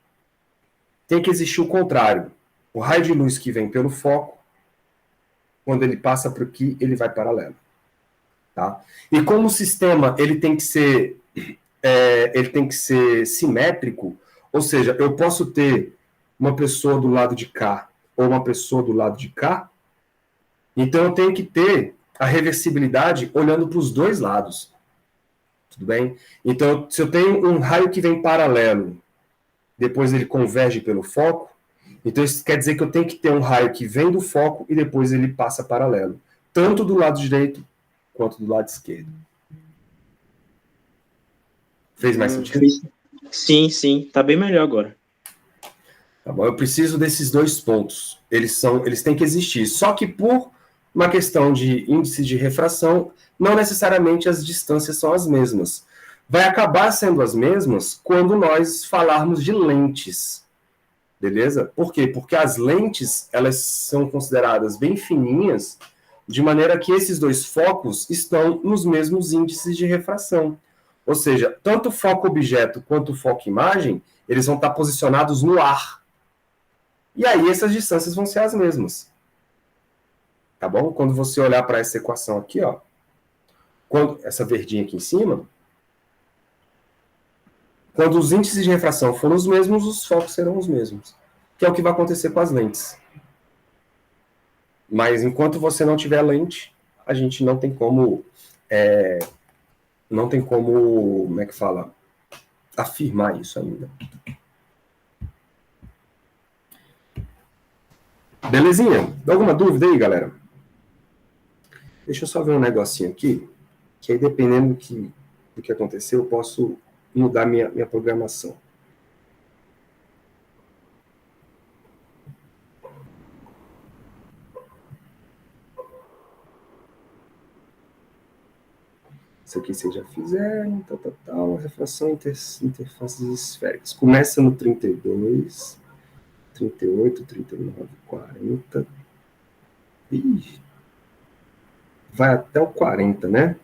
tem que existir o contrário. O raio de luz que vem pelo foco, quando ele passa por aqui, ele vai paralelo. Tá? E como o sistema ele tem que ser simétrico, ou seja, eu posso ter uma pessoa do lado de cá ou uma pessoa do lado de cá, então eu tenho que ter a reversibilidade olhando para os dois lados. Tudo bem? Então, se eu tenho um raio que vem paralelo, depois ele converge pelo foco, então isso quer dizer que eu tenho que ter um raio que vem do foco e depois ele passa paralelo, tanto do lado direito quanto do lado esquerdo. Fez mais sentido? Sim, tá bem melhor agora. Tá bom, eu preciso desses dois pontos. Eles têm que existir. Só que por uma questão de índice de refração, não necessariamente as distâncias são as mesmas. Vai acabar sendo as mesmas quando nós falarmos de lentes. Beleza? Por quê? Porque as lentes, elas são consideradas bem fininhas, de maneira que esses dois focos estão nos mesmos índices de refração. Ou seja, tanto o foco-objeto quanto o foco-imagem, eles vão estar posicionados no ar. E aí essas distâncias vão ser as mesmas. Tá bom? Quando você olhar para essa equação aqui, ó, essa verdinha aqui em cima, quando os índices de refração forem os mesmos, os focos serão os mesmos. Que é o que vai acontecer com as lentes. Mas enquanto você não tiver lente, a gente não tem como... como é que fala? Afirmar isso ainda. Belezinha? Dá alguma dúvida aí, galera? Deixa eu só ver um negocinho aqui, que aí dependendo do que acontecer, eu posso mudar minha programação. Isso aqui vocês já fizeram, refração interfaces esféricas. Começa no 32, 38, 39, 40. Ih, vai até o 40, né?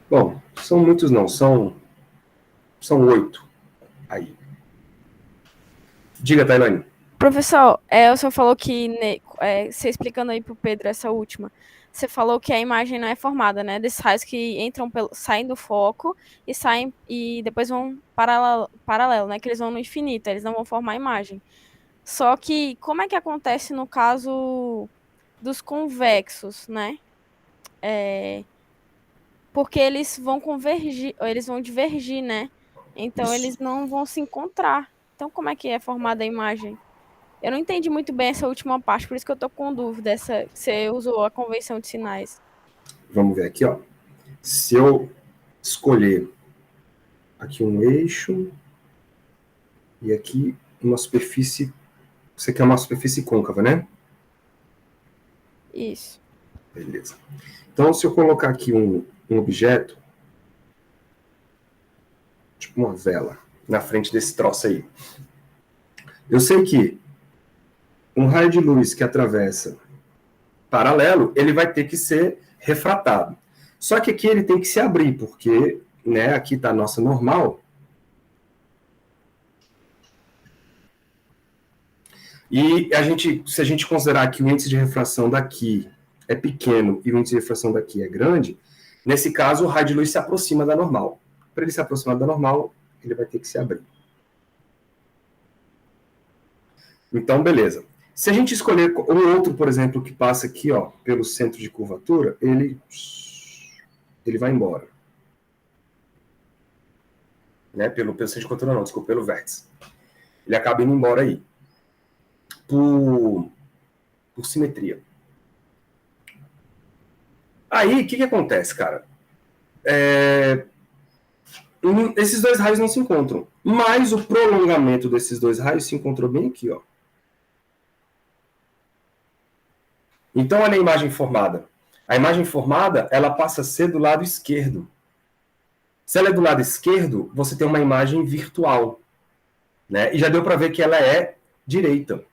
Bom, são muitos não, são 8 aí. Diga, Tailane. Professor, o senhor falou que, você explicando aí para o Pedro essa última, você falou que a imagem não é formada, né? Desses raios que saem do foco e depois vão paralelo, né? Que eles vão no infinito, eles não vão formar a imagem. Só que como é que acontece no caso dos convexos, né? Porque eles vão convergir, ou eles vão divergir, né? Então eles não vão se encontrar. Então como é que é formada a imagem? Eu não entendi muito bem essa última parte, por isso que eu tô com dúvida. Você usou a convenção de sinais. Vamos ver aqui, ó. Se eu escolher aqui um eixo e aqui uma superfície, você quer uma superfície côncava, né? Isso. Beleza. Então, se eu colocar aqui um objeto, tipo uma vela, na frente desse troço aí, eu sei que um raio de luz que atravessa paralelo, ele vai ter que ser refratado. Só que aqui ele tem que se abrir, porque, né, aqui está a nossa normal. E se a gente considerar que o índice de refração daqui é pequeno e o índice de refração daqui é grande, nesse caso o raio de luz se aproxima da normal. Para ele se aproximar da normal, ele vai ter que se abrir. Então, beleza. Se a gente escolher um outro, por exemplo, que passa aqui, ó, pelo centro de curvatura, ele vai embora. Né? Pelo centro de curvatura não, desculpa, pelo vértice. Ele acaba indo embora aí. Por simetria. Aí, o que acontece, cara? Esses dois raios não se encontram, mas o prolongamento desses dois raios se encontrou bem aqui, ó. Então, olha a imagem formada. A imagem formada, ela passa a ser do lado esquerdo. Se ela é do lado esquerdo, você tem uma imagem virtual, né? E já deu para ver que ela é direita.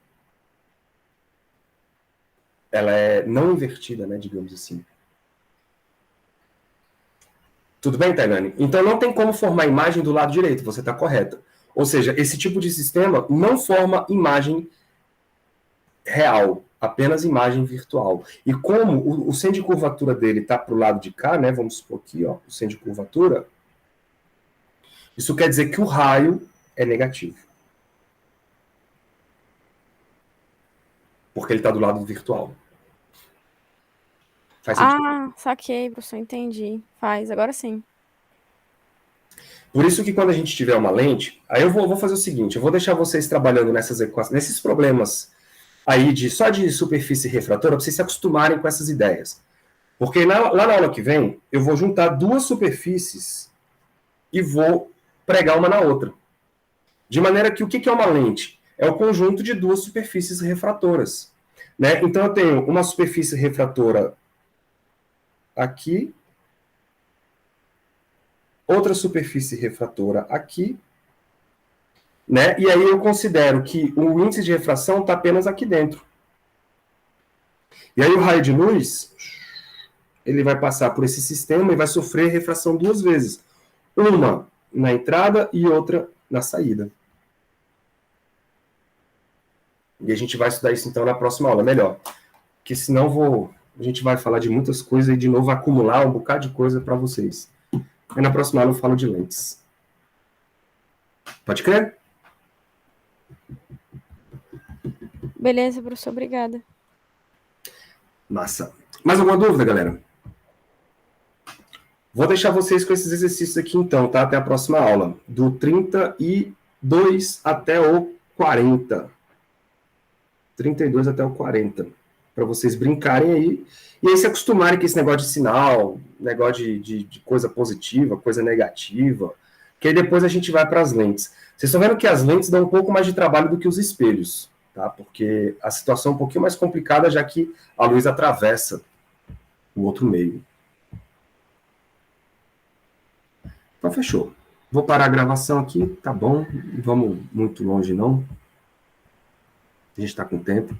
Ela é não invertida, né, digamos assim. Tudo bem, Tainani? Então não tem como formar imagem do lado direito, você está correta. Ou seja, esse tipo de sistema não forma imagem real, apenas imagem virtual. E como o centro de curvatura dele está para o lado de cá, né? Vamos supor aqui, ó, o centro de curvatura. Isso quer dizer que o raio é negativo. Porque ele está do lado virtual. Faz sentido? Ah, saquei, professor, entendi. Faz, agora sim. Por isso que quando a gente tiver uma lente, aí eu vou fazer o seguinte, eu vou deixar vocês trabalhando nessas equações, nesses problemas aí só de superfície refratora, para vocês se acostumarem com essas ideias. Porque lá na aula que vem, eu vou juntar duas superfícies e vou pregar uma na outra. De maneira que o que é uma lente? É o conjunto de duas superfícies refratoras. Né? Então eu tenho uma superfície refratora aqui, outra superfície refratora aqui, né? E aí eu considero que o índice de refração está apenas aqui dentro. E aí o raio de luz, ele vai passar por esse sistema e vai sofrer refração duas vezes. Uma na entrada e outra na saída. E a gente vai estudar isso então na próxima aula, melhor. Porque senão a gente vai falar de muitas coisas e de novo acumular um bocado de coisa para vocês. Aí na próxima aula eu falo de lentes. Pode crer? Beleza, professor, obrigada. Massa. Mais alguma dúvida, galera? Vou deixar vocês com esses exercícios aqui então, tá? Até a próxima aula. Do 32 até o 40. 32 até o 40. Para vocês brincarem aí. E aí se acostumarem com esse negócio de sinal, negócio de coisa positiva, coisa negativa. Que aí depois a gente vai para as lentes. Vocês estão vendo que as lentes dão um pouco mais de trabalho do que os espelhos. Tá? Porque a situação é um pouquinho mais complicada, já que a luz atravessa o outro meio. Então, fechou. Vou parar a gravação aqui, tá bom? Não vamos muito longe, não. A gente está com tempo.